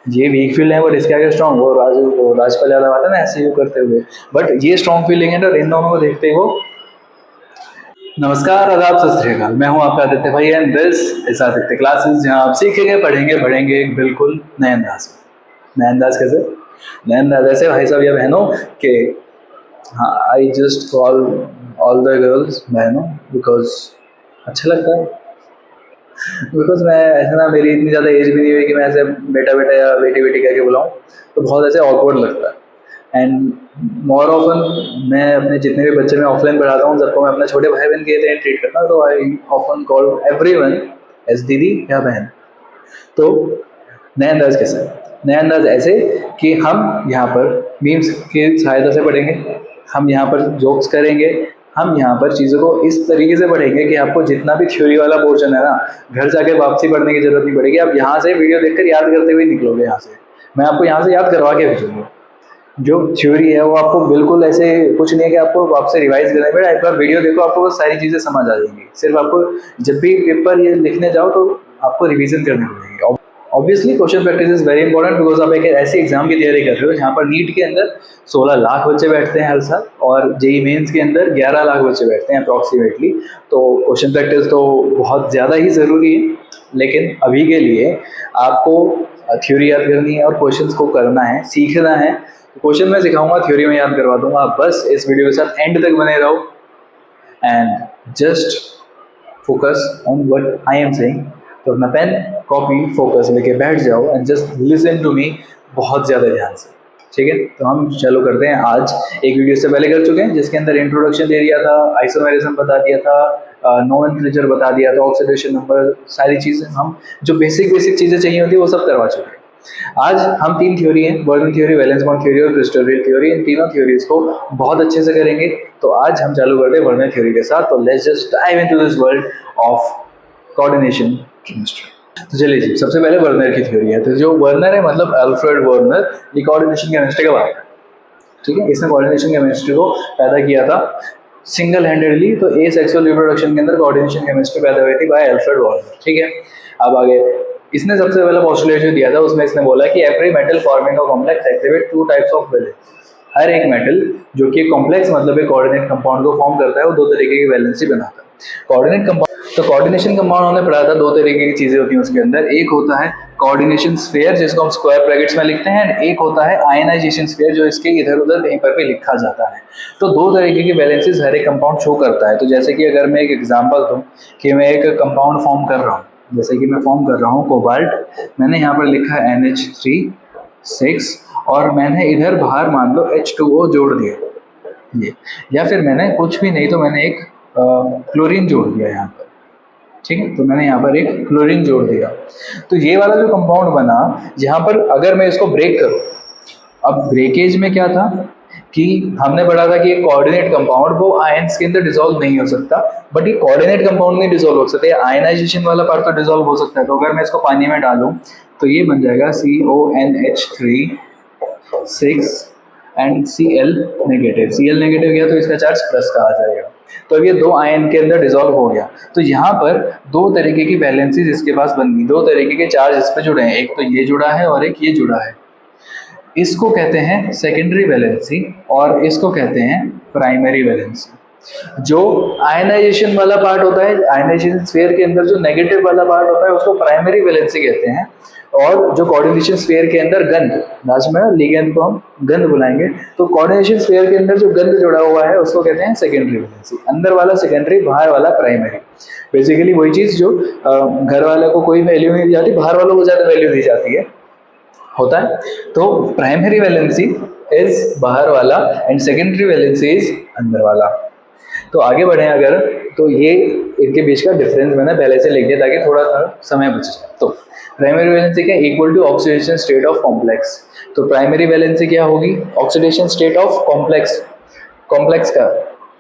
ये weak field है, but इसके आगे स्ट्रॉन्ग, वो राजपाल यादव आता है ना ऐसे यू करते हुए, बट ये स्ट्रॉन्ग फीलिंग है, तो इन दोनों को देखते ही वो। नमस्कार, आदाब, सत श्री अकाल। मैं हूं आपका आदित्य भाई and this is Aditya classes, जहां आप सीखेंगे, पढ़ेंगे, बढ़ेंगे एक बिल्कुल नए अंदाज में। नए अंदाज कैसे? नए अंदाज ऐसे भाई साहब या बहनों के, हाँ, I just call all the girls बहनों बिकॉज अच्छा लगता है। बिकॉज मैं ऐसे ना, मेरी इतनी ज़्यादा एज भी नहीं हुई कि मैं ऐसे बेटा बेटा या बेटी बेटी कह के बुलाऊँ, तो बहुत ऐसे ऑकवर्ड लगता है। एंड मोर ऑफन मैं अपने जितने भी बच्चे मैं ऑफलाइन पढ़ाता हूँ, सबको मैं अपने छोटे भाई बहन के तरह ट्रीट करता हूँ, तो I often call everyone as दीदी या बहन। तो नए अंदाज कैसे? नए अंदाज ऐसे कि हम यहाँ पर मीम्स की सहायता से पढ़ेंगे, हम यहाँ पर जोक्स करेंगे, हम यहाँ पर चीज़ों को इस तरीके से पढ़ेंगे कि आपको जितना भी थ्योरी वाला पोर्शन है ना, घर जाके वापसी पढ़ने की जरूरत नहीं पड़ेगी। आप यहाँ से वीडियो देखकर याद करते हुए निकलोगे। यहाँ से मैं आपको यहाँ से याद करवा के भेजूंगा। जो थ्योरी है वो आपको बिल्कुल ऐसे कुछ नहीं है कि आपको आपसे रिवाइज करना पड़ेगा। एक बार वीडियो देखो, आपको वो सारी चीज़ें समझ आ जाएंगी। सिर्फ आपको जब भी पेपर ये लिखने जाओ तो आपको रिवीजन करनी पड़ेगी। Obviously question practice is very important, because आप एक ऐसी एग्जाम की तैयारी कर रहे हो जहाँ पर नीट के अंदर 16 लाख बच्चे बैठते हैं हर साल, और जेई मेंस के अंदर 11 लाख बच्चे बैठते हैं अप्रॉक्सीमेटली। तो क्वेश्चन प्रैक्टिस तो बहुत ज़्यादा ही ज़रूरी है। लेकिन अभी के लिए आपको थ्योरी याद करनी है और क्वेश्चंस को करना है, सीखना है। क्वेश्चन मैं सिखाऊंगा, थ्योरी में याद करवा दूंगा। आप बस इस वीडियो के साथ एंड तक बने रहो and just focus on what I am saying. तो अपना पेन कॉपी फोकस लेके बैठ जाओ and just listen to me बहुत ज़्यादा ध्यान से, ठीक है? तो हम चालू करते हैं। आज एक वीडियो से पहले कर चुके हैं जिसके अंदर इंट्रोडक्शन दे दिया था, आइसोमेरिज्म बता दिया था, नोमेनक्लेचर बता दिया था, ऑक्सीडेशन नंबर, सारी चीज़ें हम जो बेसिक चीज़ें चाहिए होती है वो सब करवा चुके हैं। आज हम 3 थ्योरी हैं, Bernoulli theory, valence bond theory और क्रिस्टल थ्योरी। इन तीनों थ्योरीज को बहुत अच्छे से करेंगे। तो आज हम चालू करते हैं बर्नौली थ्योरी के साथ। तो let's just dive into this world of coordination chemistry. तो चलिए जी, सबसे पहले वर्नर की थ्योरी है। तो जो वर्नर है मतलब अल्फ्रेड वर्नर, ये कोऑर्डिनेशन केमिस्ट्री का बात है, ठीक है? इसने कोऑर्डिनेशन केमिस्ट्री को पैदा किया था सिंगल हैंडेडली। तो ए सेक्सुअल रिप्रोडक्शन के अंदर कोऑर्डिनेशन केमिस्ट्री पैदा हुई थी बाय अल्फ्रेड वर्नर, ठीक है? अब आगे इसने सबसे पहले पोस्टुलेट जो दिया था उसमें इसने बोला कि every metal forming a complex exhibit 2 types of valence. हर एक मेटल जो कि कॉम्प्लेक्स मतलब एक कोऑर्डिनेट कंपाउंड को फॉर्म करता है, वो 2 तरीके की वैलेंसी बनाता है। कोऑर्डिनेट कंपाउंड, तो कोऑर्डिनेशन कंपाउंड हमने पढ़ा था, 2 तरीके की चीजें होती हैं उसके अंदर। एक होता है कोऑर्डिनेशन स्फीयर जिसको हम स्क्वायर ब्रैकेट्स में लिखते हैं, एंड एक होता है आयनाइजेशन स्फीयर जो इसके इधर उधर कहीं पर भी लिखा जाता है। तो 2 तरीके की वैलेंसीज हर एक कंपाउंड शो करता है। तो जैसे कि अगर मैं एक एग्जांपल दूं कि मैं एक कंपाउंड फॉर्म कर रहा हूँ, जैसे कि मैं फॉर्म कर रहा हूँ कोबाल्ट, मैंने यहाँ पर लिखा है NH3 6 और मैंने इधर बाहर मान लो H2O जोड़ दिया ये, या फिर मैंने कुछ भी नहीं तो मैंने एक क्लोरीन जोड़ दिया यहाँ पर, ठीक है? तो मैंने यहाँ पर एक क्लोरीन जोड़ दिया। तो ये वाला जो कंपाउंड बना, यहाँ पर अगर मैं इसको ब्रेक करूँ, अब ब्रेकेज में क्या था कि हमने पढ़ा था कि एक कोऑर्डिनेट कंपाउंड वो आयंस के अंदर डिसॉल्व नहीं हो सकता, बट ये कोऑर्डिनेट कंपाउंड नहीं डिसॉल्व हो सकता। आयनाइजेशन वाला पार्ट तो डिसॉल्व हो सकता है। तो अगर मैं इसको पानी में डालूं तो ये बन जाएगा CONH3 6 and Cl negative. Cl negative गया तो इसका चार्ज प्लस का आ जाएगा। तो अब ये 2 आयन के अंदर डिसॉल्व हो गया। तो यहाँ पर 2 तरीके की वैलेंसीज इसके पास बन गई, 2 तरीके के चार्ज इस पे जुड़े हैं। एक तो ये जुड़ा है और एक ये जुड़ा है। इसको कहते हैं सेकेंडरी वैलेंसी और इसको कहते हैं प्राइमरी वैलेंसी। जो आयनाइजेशन वाला पार्ट होता है, आयनाइजेशन स्फीयर के अंदर जो नेगेटिव वाला पार्ट होता है उसको प्राइमरी वैलेंसी कहते हैं। और जो कोऑर्डिनेशन स्फीयर के अंदर गंध, लास्ट में लिगेंड को हम गंध बुलाएंगे, तो कोऑर्डिनेशन स्फीयर के अंदर जो गंध जुड़ा हुआ है उसको कहते हैं सेकेंडरी वैलेंसी। अंदर वाला सेकेंडरी, बाहर वाला प्राइमरी। बेसिकली वही चीज जो घर वाले को कोई वैल्यू नहीं दी जाती, बाहर वालों को ज्यादा वैल्यू दी जाती है, होता है। तो प्राइमरी वैलेंसी इज बाहर वाला एंड सेकेंडरी वैलेंसी इज अंदर वाला। तो आगे बढ़े अगर, तो ये इनके बीच का डिफरेंस मैंने पहले से लिख दिया ताकि थोड़ा सा समय बच जाए। तो प्राइमरी वैलेंसी क्या? Equal to oxidation state of complex. तो प्राइमरी वैलेंसी क्या होगी? Oxidation state of complex, complex का,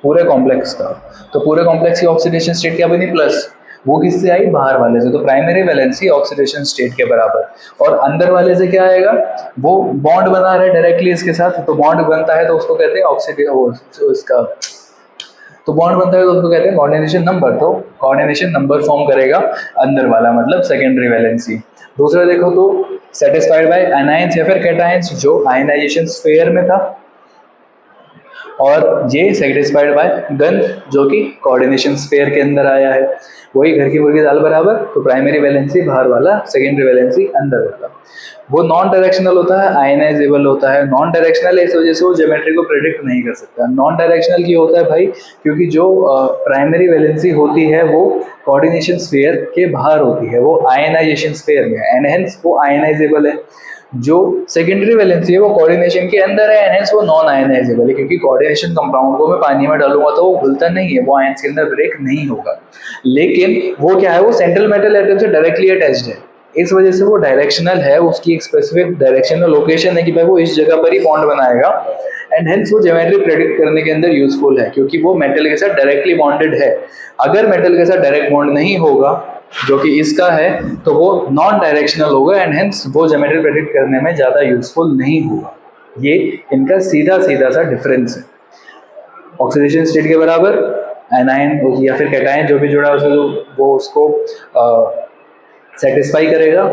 पूरे कॉम्प्लेक्स का। तो पूरे कॉम्प्लेक्स की ऑक्सीडेशन स्टेट क्या बनी? प्लस। वो किससे आई? बाहर वाले से। तो प्राइमरी वैलेंसी ऑक्सीडेशन स्टेट के बराबर। और अंदर वाले से क्या आएगा? वो बॉन्ड बना रहा है डायरेक्टली इसके साथ, तो बॉन्ड बनता है तो उसको कहते हैं ऑक्सीडेशन, इसका तो बॉन्ड बनता है तो उसको कहते हैं कोऑर्डिनेशन नंबर। तो कोऑर्डिनेशन नंबर फॉर्म करेगा अंदर वाला, मतलब सेकेंडरी वैलेंसी। दूसरा देखो तो सेटिस्फाइड बाय एनाइंस या फिर कैटाइंस जो आयनाइजेशन स्फीयर में था, और ये सेटिस्फाइड बाय गंध जो कि कोऑर्डिनेशन स्फीयर के अंदर आया है। वही घर की मुर्गी दाल बराबर, तो प्राइमरी वैलेंसी बाहर वाला, सेकेंडरी वैलेंसी अंदर वाला। वो नॉन डायरेक्शनल होता है, आयनाइजेबल होता है। नॉन डायरेक्शनल है इस वजह से वो ज्योमेट्री को प्रेडिक्ट नहीं कर सकता। नॉन डायरेक्शनल की होता है भाई क्योंकि जो प्राइमरी वैलेंसी होती है वो कोऑर्डिनेशन स्फीयर के बाहर होती है, वो आयनाइजेशन स्फीयर में है, एंड हेंस वो आयनाइजेबल है। जो सेकेंडरी वैलेंसी है वो कोऑर्डिनेशन के अंदर है, एंड वो नॉन आयनाइजेबल है, क्योंकि कोऑर्डिनेशन कंपाउंड को मैं पानी में डालूंगा तो वो घुलता नहीं है, वो आयंस के अंदर ब्रेक नहीं होगा। लेकिन वो क्या है, वो सेंट्रल मेटल एटम से डायरेक्टली अटैच्ड है, इस वजह से वो डायरेक्शनल है, उसकी एक स्पेसिफिक डायरेक्शनल लोकेशन है कि भाई वो इस जगह पर ही बॉन्ड बनाएगा, एंड हेंस वो ज्योमेट्री प्रेडिक्ट करने के अंदर यूजफुल है क्योंकि वो मेटल के साथ डायरेक्टली बॉन्डेड है। अगर मेटल के साथ डायरेक्ट बॉन्ड नहीं होगा जो कि इसका है तो वो नॉन डायरेक्शनल होगा, एंड हेंस वो ज्योमेट्री प्रेडिक्ट करने में ज्यादा यूजफुल नहीं होगा। ये इनका सीधा सीधा सा डिफरेंस है। ऑक्सीडेशन स्टेट के बराबर एनायन या फिर कैटायन जो भी जुड़ा है वो उसको सेटिस्फाई करेगा,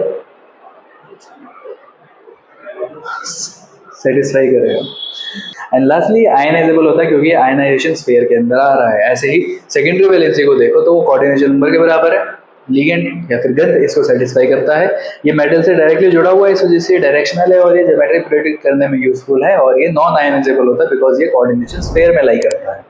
एंड लास्टली आयनाइजेबल होता है क्योंकि आयनाइजेशन स्फीयर के अंदर आ रहा है। ऐसे ही सेकेंडरी वैलेंसी को देखो तो वो कोऑर्डिनेशन नंबर के बराबर है, लिगेंड या फिर गंध इसको सेटिस्फाई करता है, ये मेटल से डायरेक्टली जुड़ा हुआ है इस वजह से डायरेक्शनल है और ये ज्योमेट्री प्रेडिक्ट करने में यूजफुल है, और ये नॉन आयनाइजेबल होता है बिकॉज ये कोऑर्डिनेशन स्फीयर में लाई करता है।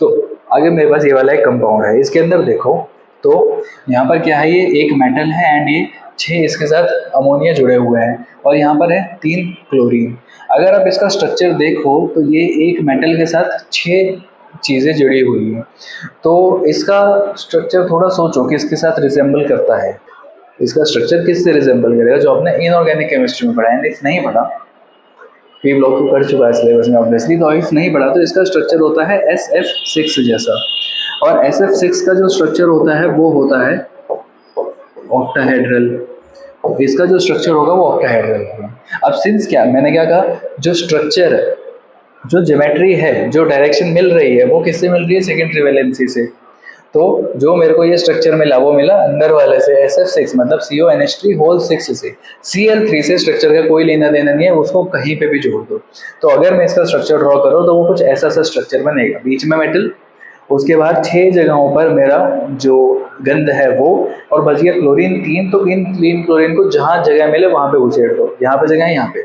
तो आगे मेरे पास ये वाला एक कंपाउंड है, इसके अंदर देखो तो यहाँ पर क्या है, ये एक मेटल है एंड ये 6 इसके साथ अमोनिया जुड़े हुए हैं, और यहाँ पर है 3 क्लोरीन। अगर आप इसका स्ट्रक्चर देखो तो ये एक मेटल के साथ 6 चीज़ें जुड़ी हुई हैं, तो इसका स्ट्रक्चर थोड़ा सोचो किसके साथ रिसेंबल करता है। इसका स्ट्रक्चर किससे रिसेंबल करेगा, जो आपने इनऑर्गेनिक केमिस्ट्री में पढ़ा है, इफ नहीं पढ़ा पी ब्लॉक तो कर चुका है सिलेबस में ऑब्वियसली, तो इफ नहीं पढ़ा तो इसका स्ट्रक्चर होता है SF6 जैसा, और SF6 का जो स्ट्रक्चर होता है वो होता है ऑक्टाहेड्रल। इसका जो स्ट्रक्चर होगा वो ऑक्टाहेड्रल होगा। अब सिंस क्या मैंने क्या कहा, जो स्ट्रक्चर जो ज्योमेट्री है, जो डायरेक्शन मिल रही है वो किससे मिल रही है, सेकेंडरी वैलेंसी से। तो जो मेरे को ये स्ट्रक्चर मिला वो मिला अंदर वाले से SF6 मतलब CONH3 होल 6 से, Cl3 से स्ट्रक्चर का कोई लेना देना नहीं है, उसको कहीं पे भी जोड़ दो। तो अगर मैं इसका स्ट्रक्चर ड्रॉ करूँ तो वो कुछ ऐसा सा स्ट्रक्चर बनेगा, बीच में मेटल, उसके बाद 6 जगहों पर मेरा जो गंध है वो, और बच गया क्लोरीन 3, तो इन 3 क्लोरीन को जहाँ जगह मिले वहाँ पे घुसेड़ दो, यहाँ पे जगह है यहाँ पे,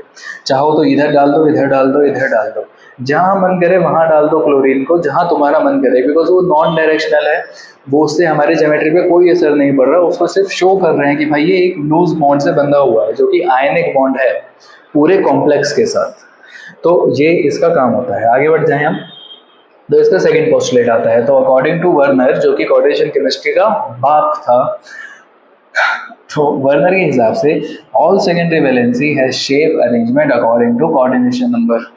चाहो तो इधर डाल दो, इधर डाल दो, इधर डाल दो, जहाँ मन करे वहाँ डाल दो क्लोरीन को, जहाँ तुम्हारा मन करे, बिकॉज वो नॉन डायरेक्शनल है, वो उससे हमारे ज्योमेट्री पे कोई असर नहीं पड़ रहा, उसको सिर्फ शो कर रहे हैं कि भाई ये एक लूज बॉन्ड से बंधा हुआ है जो कि आयनिक बॉन्ड है पूरे कॉम्प्लेक्स के साथ। तो ये इसका काम होता है। आगे बढ़ जाएं हम, तो इसका सेकंड पोस्टुलेट आता है। तो अकॉर्डिंग टू वर्नर जो कि कोऑर्डिनेशन केमिस्ट्री का बाप था, तो वर्नर के हिसाब से all secondary valency has shape arrangement according to coordination number.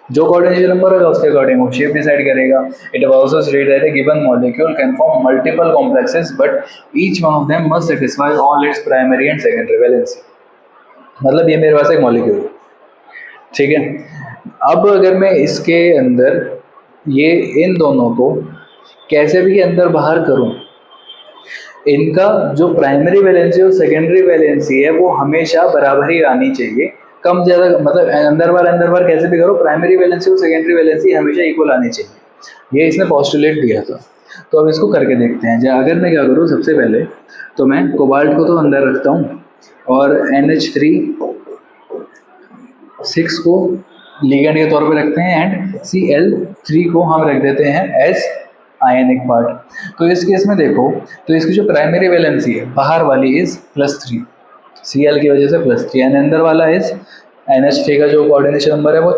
जो कोऑर्डिनेशन नंबर होगा उसके अकॉर्डिंग वो शेप डिसाइड करेगा। It also state that a given molecule can form multiple complexes but each one of them must satisfy all its primary and secondary valency. मतलब ये मेरे पास एक molecule है, ठीक है। अब अगर मैं इसके अंदर ये इन दोनों को कैसे भी अंदर बाहर करूं, इनका जो प्राइमरी वैलेंसी और सेकेंडरी वैलेंसी है वो हमेशा बराबर ही आनी चाहिए, कम ज़्यादा मतलब अंदर बार कैसे भी करो, प्राइमरी वैलेंसी और सेकेंडरी वैलेंसी हमेशा इक्वल आनी चाहिए। ये इसने पोस्टुलेट दिया था। तो अब इसको करके देखते हैं। अगर मैं क्या करूँ, सबसे पहले तो मैं कोबाल्ट को तो अंदर रखता हूँ और NH3 को लिगेंड के तौर पे रखते हैं, एंड Cl3 को हम रख देते हैं एज आयनिक पार्ट। तो इस केस में देखो तो इसकी जो प्राइमरी वैलेंसी है बाहर वाली इज +3, Cl की वजह से +3, एंड अंदर वाला इज NH3 का जो कोऑर्डिनेशन नंबर है वो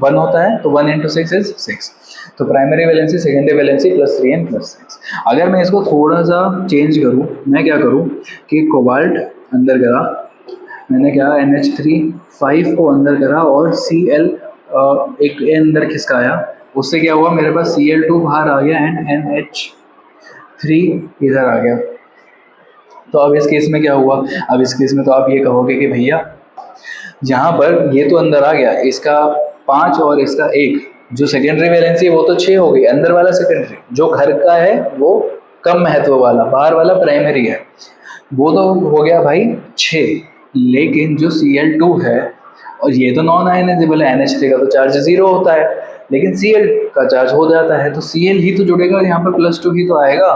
1 होता है, तो 1 × 6 इज 6। तो primary valency secondary valency +3 and +6। अगर मैं इसको थोड़ा सा चेंज करूँ, मैं क्या करूँ कि कोबाल्ट अंदर करा, मैंने क्या NH3 को अंदर करा और Cl एक अंदर खिसकाया, उससे क्या हुआ मेरे पास Cl2 बाहर आ गया एंड NH3 इधर आ गया। तो अब इस केस में क्या हुआ, अब इस केस में तो आप ये कहोगे कि भैया जहाँ पर ये तो अंदर आ गया, इसका 5 और इसका 1, जो सेकेंडरी वैलेंसी वो तो 6 हो गई, अंदर वाला सेकेंडरी जो घर का है वो कम महत्व वाला, बाहर वाला प्राइमरी है, वो तो हो गया भाई 6। लेकिन जो Cl2 है, और ये तो नॉन आयनाइजेबल है, NH3 का तो चार्ज 0 होता है, लेकिन Cl का चार्ज हो जाता है, तो Cl ही तो जुड़ेगा, यहाँ पर +2 ही तो आएगा,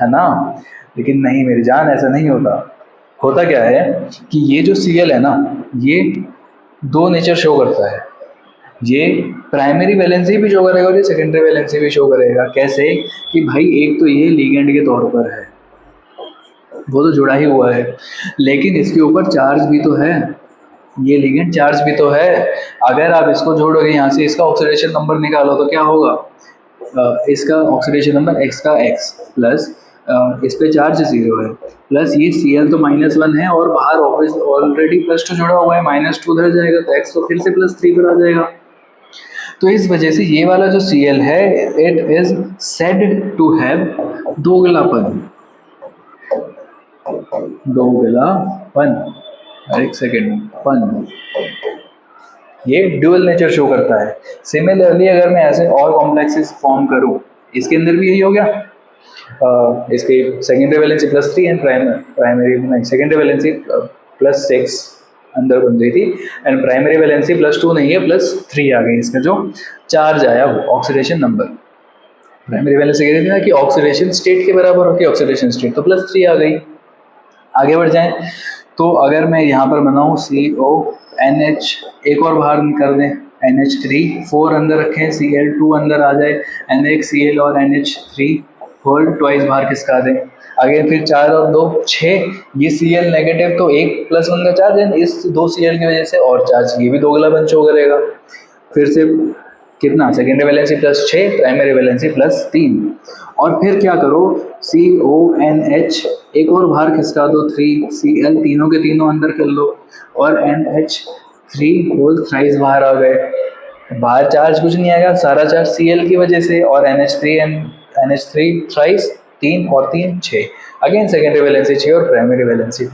है ना। लेकिन नहीं मेरी जान, ऐसा नहीं होता। होता क्या है कि ये जो Cl है ना, ये दो नेचर शो करता है, ये प्राइमरी वैलेंसी भी शो करेगा और ये सेकेंडरी वैलेंसी भी शो करेगा। कैसे कि भाई एक तो ये लिगेंड के तौर पर है, वो तो जुड़ा ही हुआ है, लेकिन इसके ऊपर चार्ज भी तो है, ये लिगेंड चार्ज भी तो है। अगर आप इसको जोड़ोगे यहाँ से, इसका ऑक्सीडेशन नंबर निकालो तो क्या होगा, इसका ऑक्सीडेशन नंबर x का x प्लस इस पे चार्ज 0 है, प्लस ये Cl तो -1 है और बाहर ऑलरेडी +2 जुड़ा हुआ है, -2 उधर जाएगा तो x तो फिर से +3 पर आ जाएगा। तो इस वजह से ये वाला जो Cl है, it is said to have दोगलापन। एक सेकेंड, पन, ये ड्यूअल नेचर शो करता है। सिमिलरली अगर मैं ऐसे और कॉम्प्लेक्सेस फॉर्म करूं, इसके अंदर भी यही हो गया, इसके सेकेंडरी वैलेंसी +3 एंड प्राइमरी नहीं, सेकेंडरी वैलेंसी +6 अंदर बन रही थी एंड प्राइमरी वैलेंसी +2 नहीं है, +3 आ गई। इसका जो चार्ज आया वो ऑक्सीडेशन नंबर, प्राइमरी वैलेंसी कह रही थी ना कि ऑक्सीडेशन स्टेट के बराबर होती है, ऑक्सीडेशन स्टेट तो +3 आ गई। आगे बढ़ जाएं तो अगर मैं यहाँ पर बनाऊँ CONH, एक और बाहर कर दें NH3, 4 अंदर रखें, Cl2 अंदर आ जाए, NaCl और NH3 होल ट्वाइस बाहर खिसका दें। आगे फिर 4 और 2 6, ये Cl नेगेटिव तो 1+1 का चार्ज है, इस 2 Cl की वजह से और चार्ज, ये भी दोगलापन शो करेगा। फिर से कितना, सेकेंडरी वैलेंसी +6, प्राइमरी वैलेंसी +3, और फिर क्या करो, CONH एक और बाहर खिसका दो, 3 Cl, तीनों के तीनों अंदर कर लो, और NH3 होल थ्राइस बाहर आ गए। बाहर चार्ज कुछ नहीं आएगा, सारा चार्ज Cl की वजह से, और NH3 थ्राइस 3 और 3 6, अगेन सेकेंडरी वैलेंसी 6 और प्राइमरी वैलेंसी।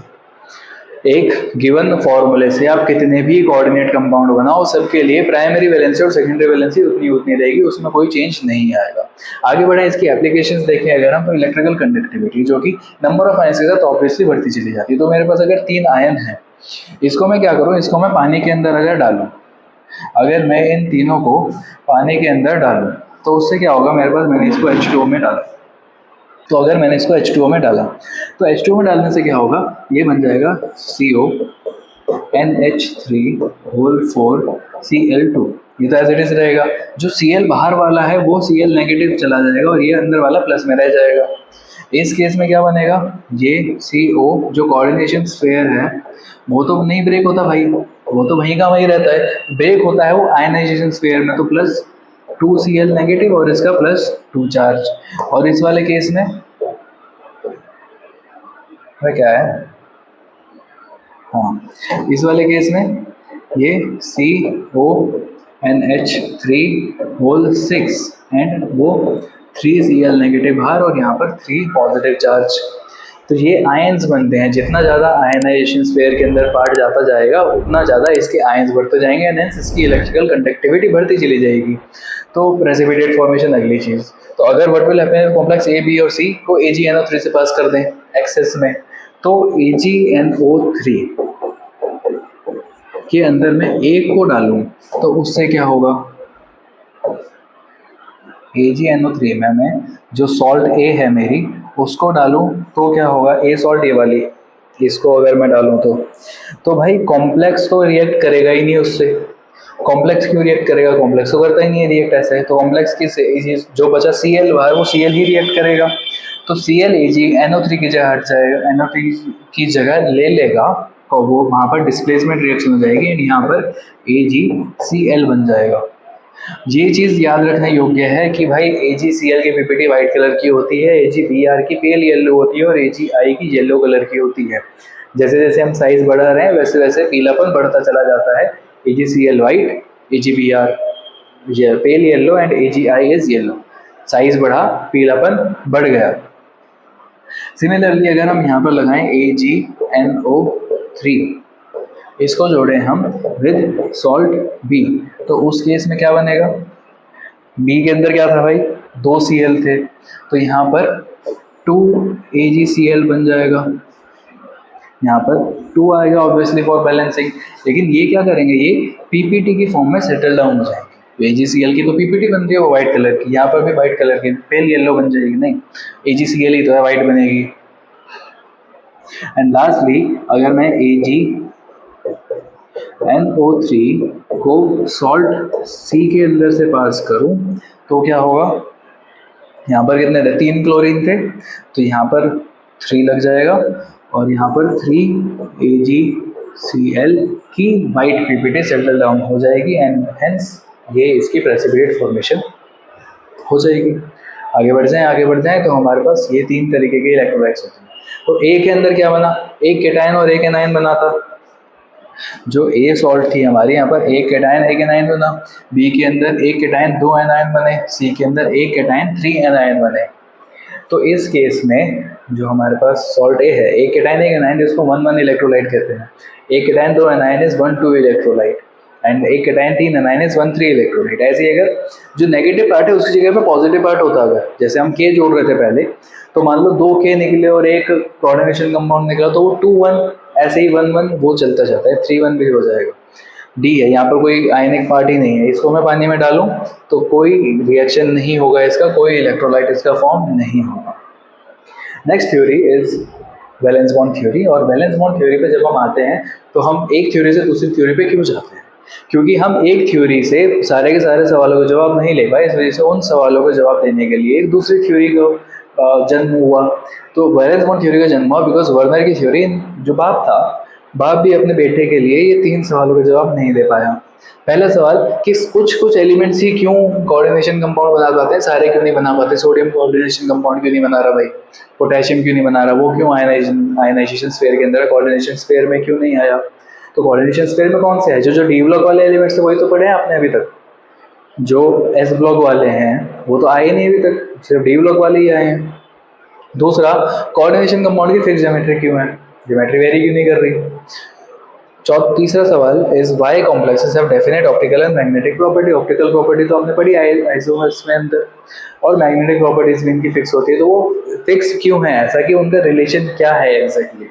एक गिवन फॉर्मूले से आप कितने भी कोऑर्डिनेट कंपाउंड बनाओ, सबके लिए प्राइमरी वैलेंसी और सेकेंडरी वैलेंसी उतनी रहेगी, उसमें कोई चेंज नहीं आएगा। आगे बढ़े, इसकी एप्लीकेशंस देखें अगर हम, तो इलेक्ट्रिकल कंडक्टिविटी जो कि नंबर ऑफ आयंस के साथ ऑब्वियसली बढ़ती चली जाती है। तो मेरे पास अगर 3 आयन है, इसको मैं क्या करूँ, इसको मैं पानी के अंदर अगर डालूँ, अगर मैं इन तीनों को पानी के अंदर डालूँ तो उससे क्या होगा, मेरे पास, मैंने इसको H2O में डाला, तो अगर मैंने इसको H2O में डाला तो H2O में डालने से क्या होगा, ये बन जाएगा CONH3 होल 4 Cl2, ये तो एज इट इज रहेगा। जो Cl बाहर वाला है वो Cl नेगेटिव चला जाएगा और ये अंदर वाला प्लस में रह जाएगा। इस केस में क्या बनेगा, ये CO जो कोऑर्डिनेशन स्फीयर है वो तो नहीं ब्रेक होता भाई, वो तो वहीं का वहीं रहता है, ब्रेक होता है वो आयनाइजेशन स्फीयर में, तो +2 Cl नेगेटिव और इसका +2 चार्ज। और इस वाले केस में क्या है, हाँ, इस वाले केस में ये CONH3 होल 6 एंड वो 3 Cl नेगेटिव बाहर और यहाँ पर 3 पॉजिटिव चार्ज। तो ये आयंस बनते हैं, जितना ज़्यादा आयनाइजेशन स्फीयर के अंदर पार्ट जाता जाएगा उतना ज़्यादा इसके आयंस बढ़ते जाएंगे एंड हेंस इसकी इलेक्ट्रिकल कंडक्टिविटी बढ़ती चली जाएगी। तो प्रेसिपिटेट फॉर्मेशन अगली चीज़। तो अगर what will happen, complex A, B और C को AgNO3 से पास कर दें एक्सेस में, तो AgNO3 के अंदर मैं एक को डालूं तो उससे क्या होगा, AgNO3 में मैं जो सॉल्ट A है मेरी उसको डालूं तो क्या होगा, A सॉल्ट ये वाली, इसको अगर मैं डालूं तो भाई कॉम्प्लेक्स तो रिएक्ट करेगा ही नहीं उससे। कॉम्प्लेक्स क्यों रिएक्ट करेगा, कॉम्प्लेक्स तो करता ही नहीं है रिएक्ट ऐसा है, तो कॉम्प्लेक्स की जो बचा Cl बाहर वो Cl ही रिएक्ट करेगा, तो Cl AgNO3 की जगह हट जाएगा, NO3 की जगह ले लेगा और वो वहाँ पर डिस्प्लेसमेंट रिएक्शन हो जाएगी एंड यहाँ पर AgCl बन जाएगा। ये चीज़ याद रखने योग्य है कि भाई AgCl की पीपीटी वाइट कलर की होती है, AgBr की पेल येलो होती है और AgI की येलो कलर की होती है। जैसे जैसे हम साइज बढ़ा रहे हैं वैसे वैसे पीलापन बढ़ता चला जाता है। AgCl white, AgBr pale yellow and AgI is yellow, size बढ़ा पीलापन बढ़ गया। सिमिलरली अगर हम यहाँ पर लगाएं AgNO3, इसको जोड़ें हम विद सॉल्ट B, तो उस केस में क्या बनेगा, B के अंदर क्या था भाई, 2 Cl थे, तो यहाँ पर 2AgCl बन जाएगा, यहाँ पर 2 आएगा ऑब्वियसली फॉर बैलेंसिंग। लेकिन ये क्या करेंगे, ये पीपीटी की फॉर्म में सेटल डाउन हो जाएंगे। AgCl की तो पीपीटी बनती है वो वाइट कलर की, यहाँ पर भी वाइट कलर की पेल येलो बन जाएगी, नहीं AgCl ही तो है, वाइट बनेगी। एंड लास्टली अगर मैं AgNO3 को सॉल्ट C के अंदर से पास करूं तो क्या होगा, यहाँ पर कितने थे, 3 क्लोरीन थे, तो यहाँ पर 3 लग जाएगा और यहाँ पर 3AgCl की वाइट पीपीटी सेटल डाउन हो जाएगी एंड हेंस ये इसकी प्रेसिपिटेट फॉर्मेशन हो जाएगी। आगे बढ़ जाएं तो हमारे पास ये 3 तरीके के इलेक्ट्रोलाइट्स होते हैं। तो ए के अंदर क्या बना, एक केटायन और एक एनायन बना था। जो ए सॉल्ट थी हमारी, यहाँ पर एक केटायन एक एनायन बना। बी के अंदर एक केटायन 2 एनायन बने। सी के अंदर एक केटायन 3 एनायन बने। तो इस केस में जो हमारे पास सॉल्ट ए है, एक केटायन एक एनायन, जिसको 1-1 इलेक्ट्रोलाइट कहते हैं। एक cation 2 anion is 1-2 electrolyte and एक केटायन 3 एनायन इज 1-3 इलेक्ट्रोलाइट। ऐसे ही अगर जो नेगेटिव पार्ट है उसकी जगह पे पॉजिटिव पार्ट होता, अगर जैसे हम के जोड़ रहे थे पहले, तो मान लो 2 के निकले और एक कोऑर्डिनेशन कंपाउंड निकला, तो वो 2-1 ऐसे ही 1-1 वो चलता जाता है, 3-1 भी हो जाएगा। डी है, यहाँ पर कोई आयनिक पार्ट ही नहीं है, इसको मैं पानी में डालूं तो कोई रिएक्शन नहीं होगा, इसका कोई इलेक्ट्रोलाइट इसका फॉर्म नहीं होगा। Next theory is valence bond theory. और वैलेंस बॉन्ड थ्योरी पे जब हम आते हैं तो हम एक थ्योरी से दूसरी थ्योरी पे क्यों जाते हैं, क्योंकि हम एक थ्योरी से सारे के सारे सवालों का जवाब नहीं ले पाए, इस वजह से उन सवालों का जवाब देने के लिए एक दूसरी थ्योरी का जन्म हुआ। तो वैलेंस बॉन्ड थ्योरी का जन्म हुआ बिकॉज वर्नर की थ्योरी, जो बाप था, बाप भी अपने बेटे के लिए ये 3 सवालों का जवाब नहीं दे पाया। पहला सवाल कि कुछ एलिमेंट्स ही क्यों कोऑर्डिनेशन कंपाउंड बना पाते हैं, सारे क्यों नहीं बना पाते। सोडियम कोऑर्डिनेशन कंपाउंड क्यों नहीं बना रहा भाई, पोटेशियम क्यों नहीं बना रहा, वो क्यों आयनाइजेशन स्फीयर के अंदर, कोऑर्डिनेशन स्फीयर में क्यों नहीं आया। तो कोऑर्डिनेशन स्फीयर में कौन से है, जो डी ब्लॉक वाले एलिमेंट्स वही तो पढ़े हैं आपने अभी तक। जो एस ब्लॉक वाले हैं वो तो आए नहीं अभी तक, सिर्फ डी ब्लॉक वाले ही आए हैं। दूसरा, कोऑर्डिनेशन कंपाउंड की फिक्स ज्योमेट्री क्यों है, ज्योमेट्री वेरी क्यों नहीं कर रही। तीसरा सवाल is why complexes have definite optical and magnetic property. Optical property तो आपने पढ़ी आइसोमर्स में अंदर, और मैग्नेटिक प्रॉपर्टीज भी इनकी फिक्स होती है, तो वो फिक्स क्यों है, ऐसा कि उनका रिलेशन क्या है एग्जैक्टली।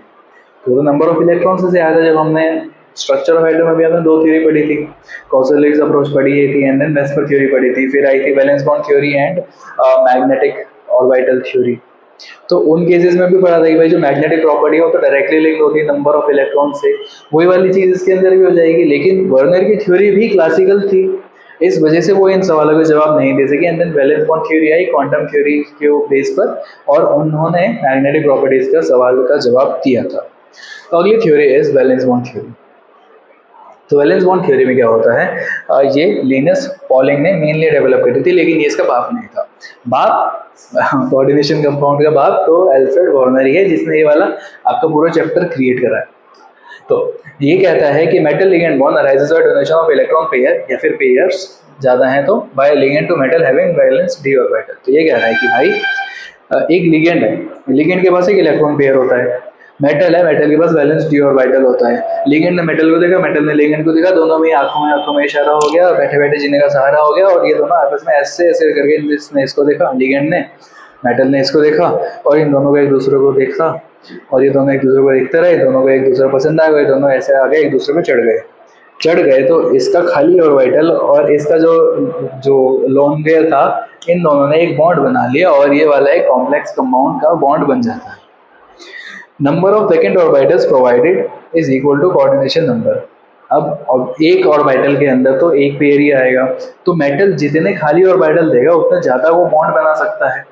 तो नंबर ऑफ इलेक्ट्रॉन्स से आया था जब हमने स्ट्रक्चर ऑफ एटम में भी हमने 2 थ्योरी पढ़ी थी, कॉसोलिक्स अप्रोच पढ़ी थी एंड देन वेस्पर थ्योरी पढ़ी थी, फिर आई थी valence bond theory and magnetic orbital theory. तो उन केसेस में भी पढ़ा था कि भाई जो मैग्नेटिक प्रॉपर्टी है वो तो डायरेक्टली लिंक होती है नंबर ऑफ इलेक्ट्रॉन से, वही वाली चीज इसके अंदर भी हो जाएगी। लेकिन वर्नर की थ्योरी भी क्लासिकल थी, इस वजह से वो इन सवालों का जवाब नहीं दे सके। And then valence bond theory I quantum theory के बेस पर, और उन्होंने मैग्नेटिक प्रॉपर्टीज का सवाल का जवाब दिया था। तो अगली theory is valence bond theory. तो वैलेंस बॉन्ड थ्योरी में क्या होता है, ये लिनस पॉलिंग ने मेनली डेवलप करी थी, लेकिन ये इसका बाप नहीं था। बाप कोऑर्डिनेशन कंपाउंड का बाप तो अल्फ्रेड वर्नर ही है, जिसने ये वाला आपका पूरा चैप्टर क्रिएट करा है। तो ये कहता है कि metal ligand bond arises by donation of electron pair, या फिर पेयर्स ज़्यादा हैं तो by ligand to metal having valence d orbital. तो ये कह रहा है कि भाई एक लिगेंड है, लिगेंड के पास एक इलेक्ट्रॉन पेयर होता है, मेटल है, मेटल के पास वैलेंस डी ऑर्बिटल होता है। लिगेंड ने मेटल को देखा, मेटल ने लिगेंड को देखा, दोनों में आंखों में इशारा हो गया, बैठे बैठे जीने का सहारा हो गया, और ये दोनों आपस में ऐसे ऐसे करके इसने इसको देखा, लिगेंड ने, मेटल ने इसको देखा, और इन दोनों को एक दूसरे को देखा, और ये दोनों एक दूसरे को देखते रहे, दोनों को एक दूसरे पसंद आ गए, दोनों ऐसे आ गए एक दूसरे पे चढ़ गए। तो इसका खाली ऑर्बिटल और इसका जो लोन पेयर था, इन दोनों ने एक बॉन्ड बना लिया, और ये वाला एक कॉम्प्लेक्स कंपाउंड का बॉन्ड बन जाता है। Number of vacant orbitals provided is equal to coordination number. अब एक ऑर्बिटल के अंदर तो एक पेयर ही आएगा, तो मेटल जितने खाली ऑर्बिटल देगा उतना ज़्यादा वो बॉन्ड बना सकता है।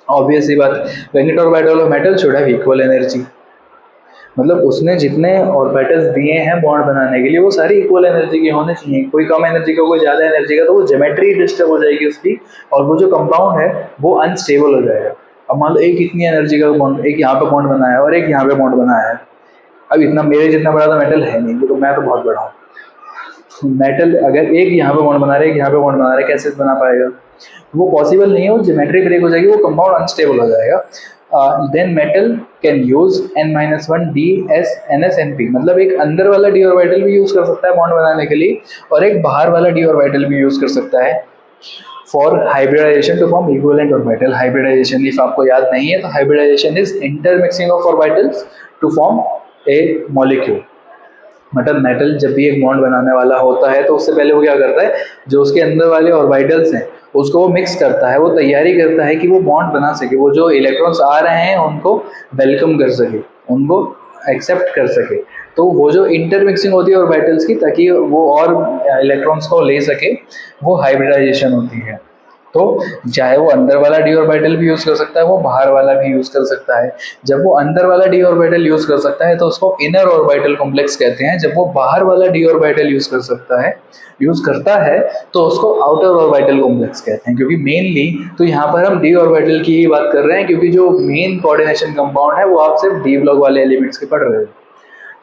ऑब्वियस सी बात, vacant orbital of metal should have equal energy, मतलब उसने जितने ऑर्बिटल्स दिए हैं बॉन्ड बनाने के लिए वो सारी इक्वल एनर्जी के होने चाहिए। कोई कम एनर्जी का, कोई ज़्यादा एनर्जी का, तो वो ज्योमेट्री डिस्टर्ब हो जाएगी उसकी, और वो जो कंपाउंड है वो अनस्टेबल हो जाएगा। अब मान लो एक इतनी एनर्जी का बॉन्ड, एक यहाँ पे बॉन्ड बनाया है और एक यहाँ पे बॉन्ड बनाया है। अब इतना मेरे जितना बड़ा तो मेटल है नहीं, तो मैं तो बहुत बड़ा हूँ। मेटल अगर एक यहाँ पे बॉन्ड बना रहा है, एक यहाँ पे बॉन्ड बना रहा है, कैसे बना पाएगा, वो पॉसिबल नहीं है, वो ज्योमेट्री ब्रेक हो जाएगी, वो कंपाउंड अनस्टेबल हो जाएगा। Then metal can use n-1 ds-ns-np, मतलब एक अंदर वाला डी ऑर्बिटल भी यूज कर सकता है बॉन्ड बनाने के लिए, और एक बाहर वाला डी ऑर्बिटल भी यूज कर सकता है। For hybridization to form equivalent orbital. Hybridization if आपको याद नहीं है तो hybridization is intermixing of orbitals to form a molecule. मतलब मेटल जब भी एक बॉन्ड बनाने वाला होता है तो उससे पहले वो क्या करता है, जो उसके अंदर वाले ऑर्बिटल्स हैं उसको वो मिक्स करता है, वो तैयारी करता है कि वो बॉन्ड बना सके, वो जो इलेक्ट्रॉन्स आ रहे हैं उनको वेलकम कर सके, उनको एक्सेप्ट कर सके. तो वो जो इंटरमिक्सिंग होती है ऑर्बिटल्स की ताकि वो और इलेक्ट्रॉन्स को ले सके, वो हाइब्रिडाइजेशन होती है. तो चाहे वो अंदर वाला डी ऑर्बिटल भी यूज़ कर सकता है, वो बाहर वाला भी यूज़ कर सकता है. जब वो अंदर वाला डी ऑर्बिटल यूज़ कर सकता है तो उसको इनर ऑर्बिटल कॉम्प्लेक्स कहते हैं. जब वो बाहर वाला डी ऑर्बिटल यूज़ करता है तो उसको आउटर ऑर्बिटल कॉम्प्लेक्स कहते हैं. क्योंकि मेनली तो यहाँ पर हम डी ऑर्बिटल की ही बात कर रहे हैं, क्योंकि जो मेन कोऑर्डिनेशन कंपाउंड है वो आप सिर्फ डी ब्लॉक वाले एलिमेंट्स के पढ़ रहे हो.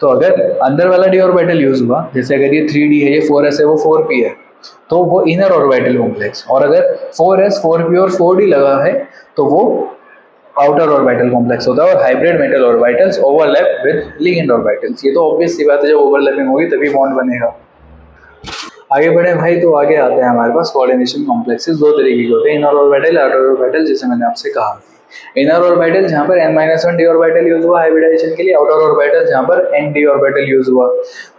तो अगर अंदर वाला डी ऑर्बिटल यूज़ हुआ, जैसे अगर ये 3D है, ये 4s है, वो 4p है, तो वो इनर ऑर्बिटल कॉम्प्लेक्स. और अगर 4s 4p और 4d लगा है तो वो आउटर ऑर्बिटल कॉम्प्लेक्स होता है. और hybrid metal orbitals overlap with ligand orbitals. ये तो ऑब्वियस सी बात है, जब ओवरलैपिंग होगी तभी बॉन्ड बनेगा. आगे बढ़े भाई, तो आगे आते हैं हमारे पास कोऑर्डिनेशन कॉम्प्लेक्सेस. दो तरीके के होते हैं, इनर ऑर्बिटल, आउटर ऑर्बिटल, जैसे मैंने आपसे कहा. इनर ऑर्बिटल जहाँ पर n-1 डी ऑर्बिटल यूज हुआ हाइब्रिडाइजेशन के लिए, आउटर ऑर्बिटल जहाँ पर n डी ऑर्बिटल यूज हुआ.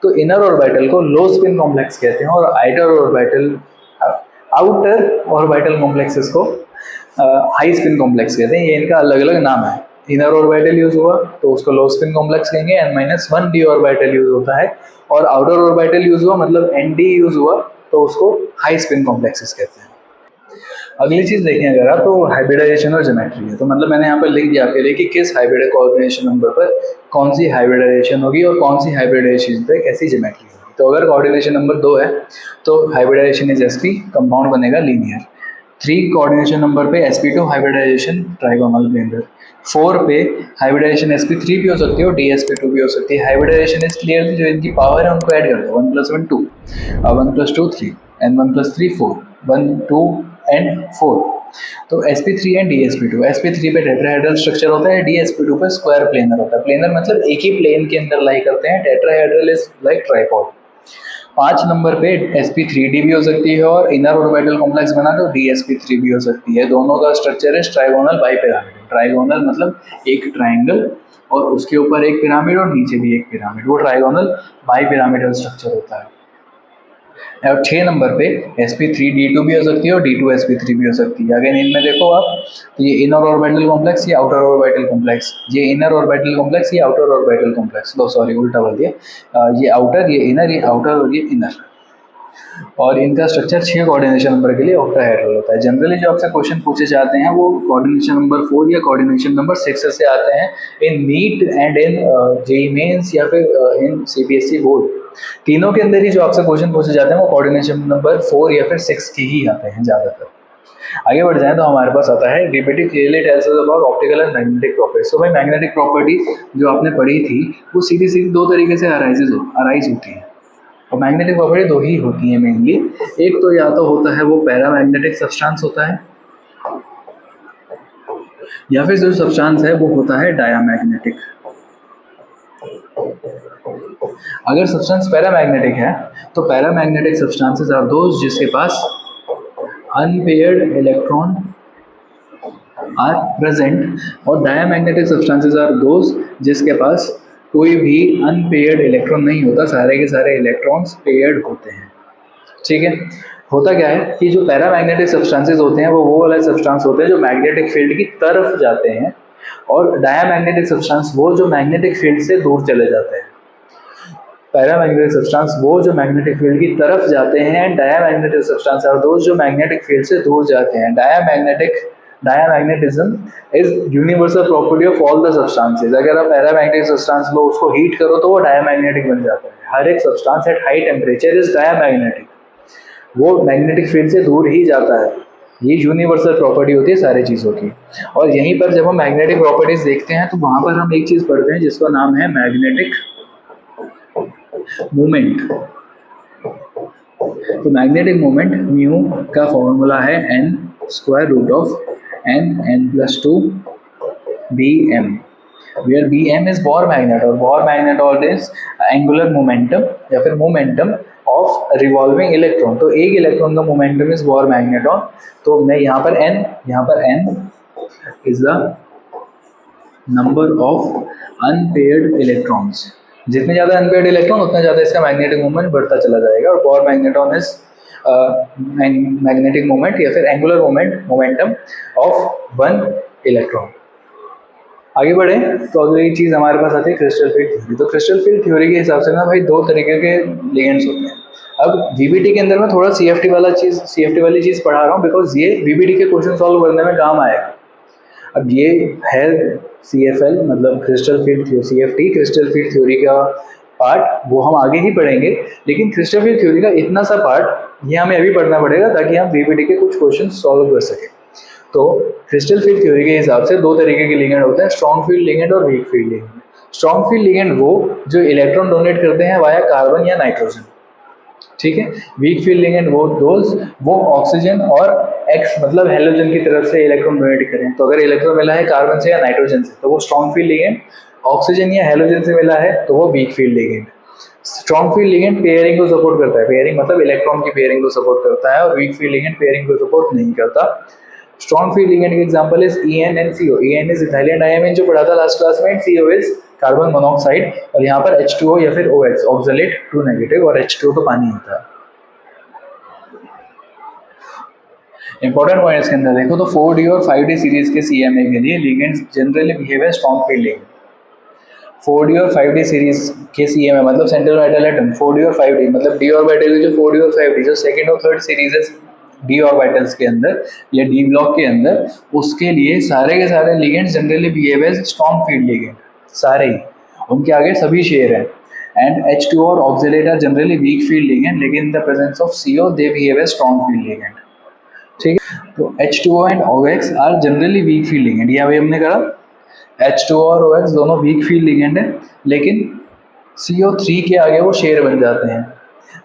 तो इनर ऑर्बिटल को लो स्पिन कॉम्प्लेक्स कहते हैं और आउटर ऑर्बिटल कॉम्प्लेक्सेस को हाई स्पिन कॉम्प्लेक्स कहते हैं. ये इनका अलग अलग नाम है. इनर ऑर्बिटल यूज हुआ तो उसको लो स्पिन कॉम्प्लेक्स कहेंगे, n-1 डी ऑर्बिटल यूज होता है. और आउटर ऑर्बिटल यूज हुआ मतलब nd यूज हुआ तो उसको हाई स्पिन कॉम्प्लेक्सेस कहते हैं. अगली चीज देखें अगर आप, तो हाइब्रिडाइजेशन और ज्योमेट्री है. तो मतलब मैंने यहाँ पर लिख दिया आपके लिए कि किस हाइब्रिड कोऑर्डिनेशन नंबर पर कौन सी हाइब्रिडाइजेशन होगी और कौन सी हाइब्रिडाइजेशन पे कैसी ज्योमेट्री होगी. तो अगर कोऑर्डिनेशन नंबर 2 है तो हाइब्रिडाइजेशन इज sp, कंपाउंड बनेगा लीनियर. 3 कोऑर्डिनेशन नंबर पे sp2 हाइब्रिडाइजेशन ट्राइगोनल प्लेनर. 4 पे हाइब्रिडाइजेशन sp3 भी हो सकती है और dsp2 भी हो सकती है. हाइब्रिडाइजेशन इज क्लियरली जो इनकी पावर है उनको ऐड कर दो. 1 + 1 2, 1 + 2 3, and 1 + 3 4, 1 2 and 4. तो sp3 एंड dsp2. sp3 पे टेट्राहेड्रल स्ट्रक्चर होता है, dsp2 पे स्क्वायर प्लेनर होता है. प्लेनर मतलब एक ही प्लेन के अंदर लाई करते हैं. Tetrahedral is like tripod. 5 number पे sp3d भी हो सकती है और इनर ऑर्बिटल कॉम्प्लेक्स बना तो dsp3 भी हो सकती है. दोनों का स्ट्रक्चर है ट्राइगोनल बाइपिरामिड. ट्राइगोनल मतलब एक ट्राइंगल और उसके ऊपर एक पिरामिड और नीचे भी एक पिरामिड, वो ट्राइगोनल बाइपिरामिडल स्ट्रक्चर होता है. और 6 नंबर पे sp3d2 भी हो सकती है और d2 sp3 भी हो सकती है. अगर इनमें देखो आप, तो ये इनर ऑर्बिटल कॉम्प्लेक्स, ये आउटर ऑर्बिटल कॉम्प्लेक्स, ये इनर ऑर्बिटल कॉम्प्लेक्स, ये आउटर ऑर्बिटल कॉम्प्लेक्स. लो सॉरी, उल्टा बोल दिया. ये आउटर, ये इनर, ये आउटर और ये इनर. और इनका स्ट्रक्चर 6 कोऑर्डिनेशन नंबर के लिए ऑक्टाहेड्रल होता है. जनरली जो आपसे क्वेश्चन पूछे जाते हैं वो कोऑर्डिनेशन नंबर 4 या कोऑर्डिनेशन नंबर 6 से आते हैं in NEET and in JEE mains या फिर इन सीबीएसई बोर्ड. तीनों के अंदर ही जो आपसे क्वेश्चन पूछे जाते हैं वो कोऑर्डिनेशन नंबर 4 या फिर 6 के ही आते हैं ज़्यादातर. आगे बढ़ जाएं तो हमारे पास आता है DBT clearly tells us about optical and magnetic properties. तो भाई मैग्नेटिक प्रॉपर्टी जो आपने पढ़ी थी वो सीधी सीधी 2 तरीके से अराइज होती है. और मैग्नेटिक प्रॉपर्टी 2 ही होती है मेनली. एक तो या तो होता है वो पैरामैग्नेटिक सब्सटेंस होता है, या फिर जो सब्सटेंस है वो होता है डायामैग्नेटिक. अगर सब्सटेंस पैरामैग्नेटिक है तो पैरामैग्नेटिक सब्सटेंसेस आर दोज जिसके पास अनपेयर्ड इलेक्ट्रॉन आर प्रेजेंट, और डायामैग्नेटिक सब्सटेंसेस आर दोज जिसके पास कोई भी अनपेयर्ड इलेक्ट्रॉन नहीं होता, सारे के सारे इलेक्ट्रॉन्स पेयर्ड होते हैं. ठीक है. होता क्या है कि जो पैरामैग्नेटिक सब्सटेंसेस होते हैं वो वाले सब्सटेंस होते हैं जो मैग्नेटिक फील्ड की तरफ जाते हैं, और डायामैग्नेटिक सब्सटेंस वो जो मैग्नेटिक फील्ड से दूर चले जाते हैं. पैरामैग्नेटिक सब्सटेंस वो जो मैग्नेटिक फील्ड की तरफ जाते हैं, डायामैग्नेटिक सब्सटेंस और दोज जो मैग्नेटिक फील्ड से दूर जाते हैं. Diamagnetism is universal property of all the substances. अगर आप पैरामैग्नेटिक सब्सटेंस लो, उसको हीट करो तो वो डायामैग्नेटिक बन जाता है. हर एक substance at high temperature is diamagnetic, वो मैग्नेटिक फील्ड से दूर ही जाता है. ये यूनिवर्सल प्रॉपर्टी होती है सारी चीज़ों की. और यहीं पर जब हम मैग्नेटिक प्रॉपर्टीज देखते हैं तो वहाँ पर हम एक चीज़ पढ़ते हैं जिसका नाम है मैग्नेटिक मोमेंट. तो मैग्नेटिक मोमेंट म्यू का फॉर्मूला है n²√n+2 bm, where bm is Bohr magnet, और Bohr magnet और इज एंगुलर मोमेंटम या फिर मोमेंटम ऑफ रिवॉल्विंग इलेक्ट्रॉन, तो एक इलेक्ट्रॉन का मोमेंटम इज बोर मैग्नेटॉन, तो मैं यहाँ पर n is the number of unpaired electrons, जितने ज़्यादा अनपेयर्ड इलेक्ट्रॉन उतना ज़्यादा इसका मैग्नेटिक मोमेंट बढ़ता चला जाएगा, और bore magneton is magnetic moment या फिर angular momentum of one electron. आगे बढ़े तो अगली चीज़ हमारे पास आती है क्रिस्टल फील्ड थ्योरी। तो क्रिस्टल फील्ड थ्योरी के हिसाब से ना भाई दो तरीके के लिगेंड्स होते हैं। अब वीबीटी के अंदर मैं थोड़ा सीएफटी वाली चीज़ पढ़ा रहा हूँ बिकॉज ये वीबीटी के क्वेश्चन सॉल्व करने में काम आएगा। अब ये है CFL मतलब crystal field theory, CFT crystal field theory का पार्ट, वो हम आगे ही पढ़ेंगे, लेकिन क्रिस्टल फील्ड थ्योरी का इतना सा पार्ट ये हमें अभी पढ़ना पड़ेगा ताकि हम वीबीटी के कुछ क्वेश्चन सॉल्व कर सकें। तो क्रिस्टल फील्ड थ्योरी के हिसाब से दो तरीके के लिगेंड होते हैं, स्ट्रॉन्ग फील्ड लिगेंड और weak field ligand. Strong field ligand वो जो इलेक्ट्रॉन डोनेट करते हैं वाया कार्बन या नाइट्रोजन, ठीक है। वीक फील्ड लिगेंड वो ऑक्सीजन और एक्स मतलब हेलोजन की तरफ से इलेक्ट्रॉन डोनेट करें। तो अगर इलेक्ट्रॉन मिला है कार्बन से या नाइट्रोजन से तो वो स्ट्रॉन्ग फील्ड लिगेंड, ऑक्सीजन या हेलोजन से मिला है तो वो week field ligand. Strong field ligand pairing को सपोर्ट करता है, पेयरिंग मतलब इलेक्ट्रॉन की पेयरिंग को सपोर्ट करता है, और वीक फील्ड लिगेंड पेयरिंग को सपोर्ट नहीं करता। स्ट्रॉन्ग फील्ड लिगेंड के example is EN and CO। EN is ethylene diamine जो पढ़ा था लास्ट क्लास में, CO इज कार्बन मोनोऑक्साइड, और यहाँ पर H2O या फिर OH ऑक्सलेट 2 नेगेटिव, और H2O तो पानी होता है। इंपॉर्टेंट पॉइंट इसके अंदर देखो तो 4D और 5D सीरीज के CMA के लिए ligands generally behave as strong field ligand. 4D और 5D सीरीज के CMA मतलब सेंट्रल मेटल एटम 4D और 5D मतलब d ऑर्बिटल की जो 4D और 5D जो सेकंड और थर्ड सीरीज है d ऑर्बिटल्स के अंदर या d ब्लॉक के अंदर, उसके लिए सारे के सारे ligands generally behave as strong field ligand, सारे ही उनके आगे सभी शेयर हैं। एंड H2O और oxalate are generally weak field ligand, लेकिन in the presence of CO they behave as strong field ligand, ठीक है। तो H2O and OX are generally weak field ligand, ये अभी हमने कहा H2O और OX दोनों वीक फील्ड लिगेंड है, लेकिन CO3 के आगे वो शेयर बन जाते हैं।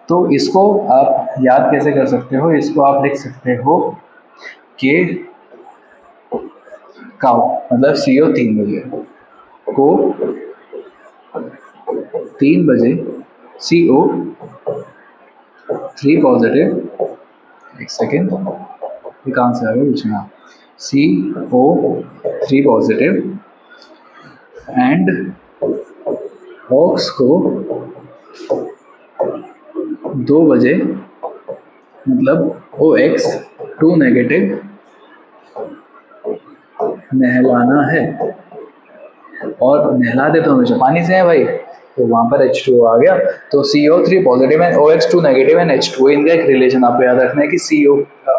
तो इसको आप याद कैसे कर सकते हो, इसको आप लिख सकते हो कि काउ मतलब CO 3 बजे को 3 बजे CO 3 पॉजिटिव, एक सेकेंड ये कहाँ से आ गया बीच में, CO 3 पॉजिटिव एंड ऑक्स को 2 बजे मतलब OX 2 नेगेटिव नहलाना है, और नहलाते तो हमेशा पानी से है भाई, तो वहाँ पर H2O आ गया। तो CO 3 positive and OX 2 negative and H2O, इनका एक रिलेशन आपको याद रखना है कि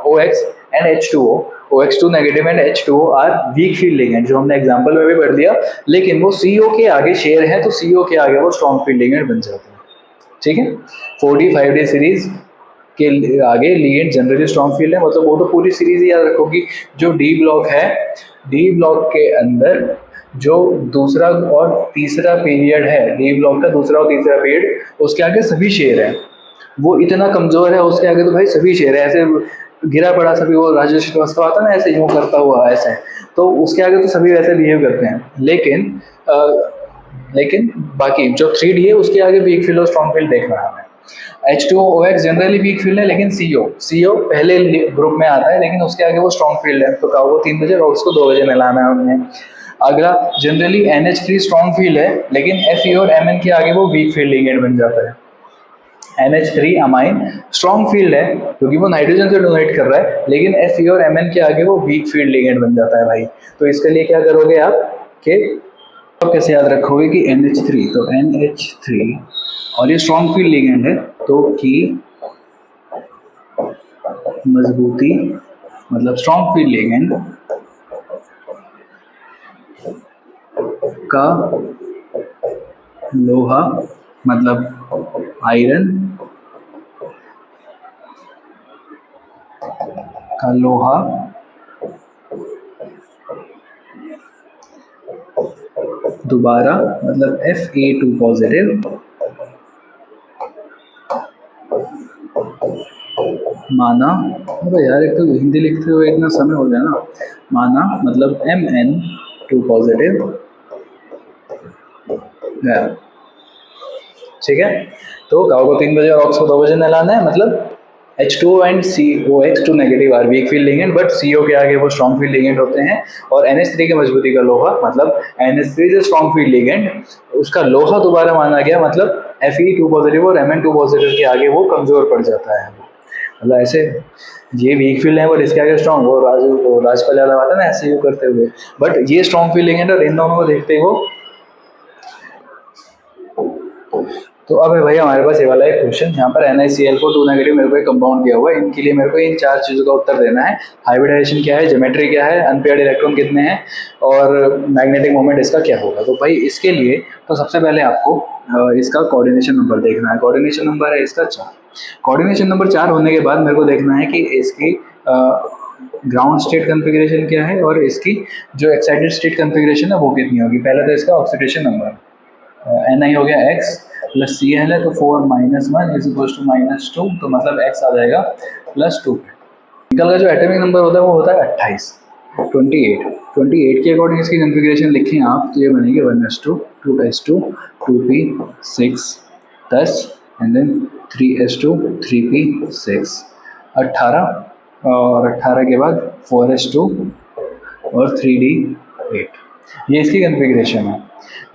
OX and H2O, OX 2 negative and H2O are weak field ligand, जो हमने एग्जांपल में भी पढ़ दिया, लेकिन वो CO के आगे शेयर है तो CO के आगे वो स्ट्रॉन्ग फील्ड लिगेंड बन जाते हैं, ठीक है। 4D 5D सीरीज के आगे लिगेंड जनरली स्ट्रॉन्ग फील्ड है, मतलब वो तो पूरी सीरीज ही याद रखोगी। जो D ब्लॉक है, D ब्लॉक के अंदर जो दूसरा और तीसरा पीरियड है, D ब्लॉक का दूसरा और तीसरा पीरियड, उसके आगे सभी शेयर है, वो इतना कमजोर है उसके आगे तो भाई सभी शेयर है, ऐसे गिरा पड़ा सभी, वो राजेश श्रीवास्तव आता ना ऐसे यूँ करता हुआ ऐसे, तो उसके आगे तो सभी वैसे बिहेव करते हैं, लेकिन बाकी जो 3D है उसके आगे वीक फील्ड और स्ट्रॉन्ग फील्ड देखना है हमें। H2O OX generally weak field है, लेकिन CO पहले ग्रुप में आता है, लेकिन उसके आगे वो स्ट्रॉन्ग फील्ड है, तो काउ को 3 बजे और उसको 2 बजे मिलाना है हमने। अगला जनरली NH3 स्ट्रॉन्ग फील्ड है, लेकिन Fe और Mn के आगे वो वीक फील्ड लिगेंड बन जाता है। NH3 अमाइन स्ट्रॉन्ग फील्ड है क्योंकि वो नाइट्रोजन से डोनेट कर रहा है, लेकिन Fe और Mn के आगे वो वीक फील्ड लिगेंड बन जाता है भाई। तो इसके लिए क्या करोगे आप कि आप कैसे याद रखोगे कि NH3, तो NH3 और ये स्ट्रॉन्ग फील्ड लिगेंड है, तो की मजबूती मतलब स्ट्रॉन्ग फील्ड लिगेंड का लोहा मतलब आयरन का लोहा दोबारा मतलब Fa2 पॉजिटिव माना, अरे यार एक तो हिंदी लिखते हुए इतना समय हो गया ना, माना मतलब Mn2 पॉजिटिव, ठीक है। तो गाओ को 3 बजे और ऑक्स को 2 बजे नहलाना है, मतलब H2 and COH 2 negative are weak field ligand, but CO के आगे वो स्ट्रॉन्ग फील्ड लिगेंड होते हैं। और NH3 के मजबूती का लोहा, मतलब NH3 जो स्ट्रॉन्ग फील्ड लिगेंड, उसका लोहा दोबारा माना गया, मतलब Fe2 पॉजिटिव और Mn2 पॉजिटिव के आगे वो कमजोर पड़ जाता है। मतलब ऐसे ये वीक फील्ड है और इसके आगे स्ट्रॉन्ग, वो राजपाल यादव आता है ना ऐसे यू करते हुए, बट ये स्ट्रॉन्ग फील्ड लिगेंड और इन दोनों को देखते हो। तो अब है भाई हमारे पास ये वाला एक क्वेश्चन, यहाँ पर NaCl को 2 नेगेटिव मेरे को एक कंपाउंड दिया हुआ है, इनके लिए मेरे को इन 4 चीज़ों का उत्तर देना है। हाइब्रिडाइजेशन क्या है, ज्योमेट्री क्या है, अनपेयर्ड इलेक्ट्रॉन कितने हैं, और मैग्नेटिक मोमेंट इसका क्या होगा। तो भाई इसके लिए तो सबसे पहले आपको इसका कोऑर्डिनेशन नंबर देखना है। कोऑर्डिनेशन नंबर है इसका 4। कोऑर्डिनेशन नंबर 4 होने के बाद मेरे को देखना है कि इसकी ग्राउंड स्टेट कन्फिग्रेशन क्या है और इसकी जो एक्साइटेड स्टेट कन्फिग्रेशन है वो कितनी होगी। पहले तो इसका ऑक्सीडेशन नंबर Ni हो गया x प्लस Cl है, तो 4 - 1 इज इक्वल टू -2, तो मतलब x आ जाएगा +2। निकल का जो एटॉमिक नंबर होता है वो होता है 28 28 के अकॉर्डिंग इसकी कन्फिग्रेशन लिखें आप, तो ये बनेगी 1s2 2s2 2p 6 10 and then 3s2 3p 6 18, और 18 के बाद 4s2 और 3d 8। ये इसकी कन्फिग्रेशन है।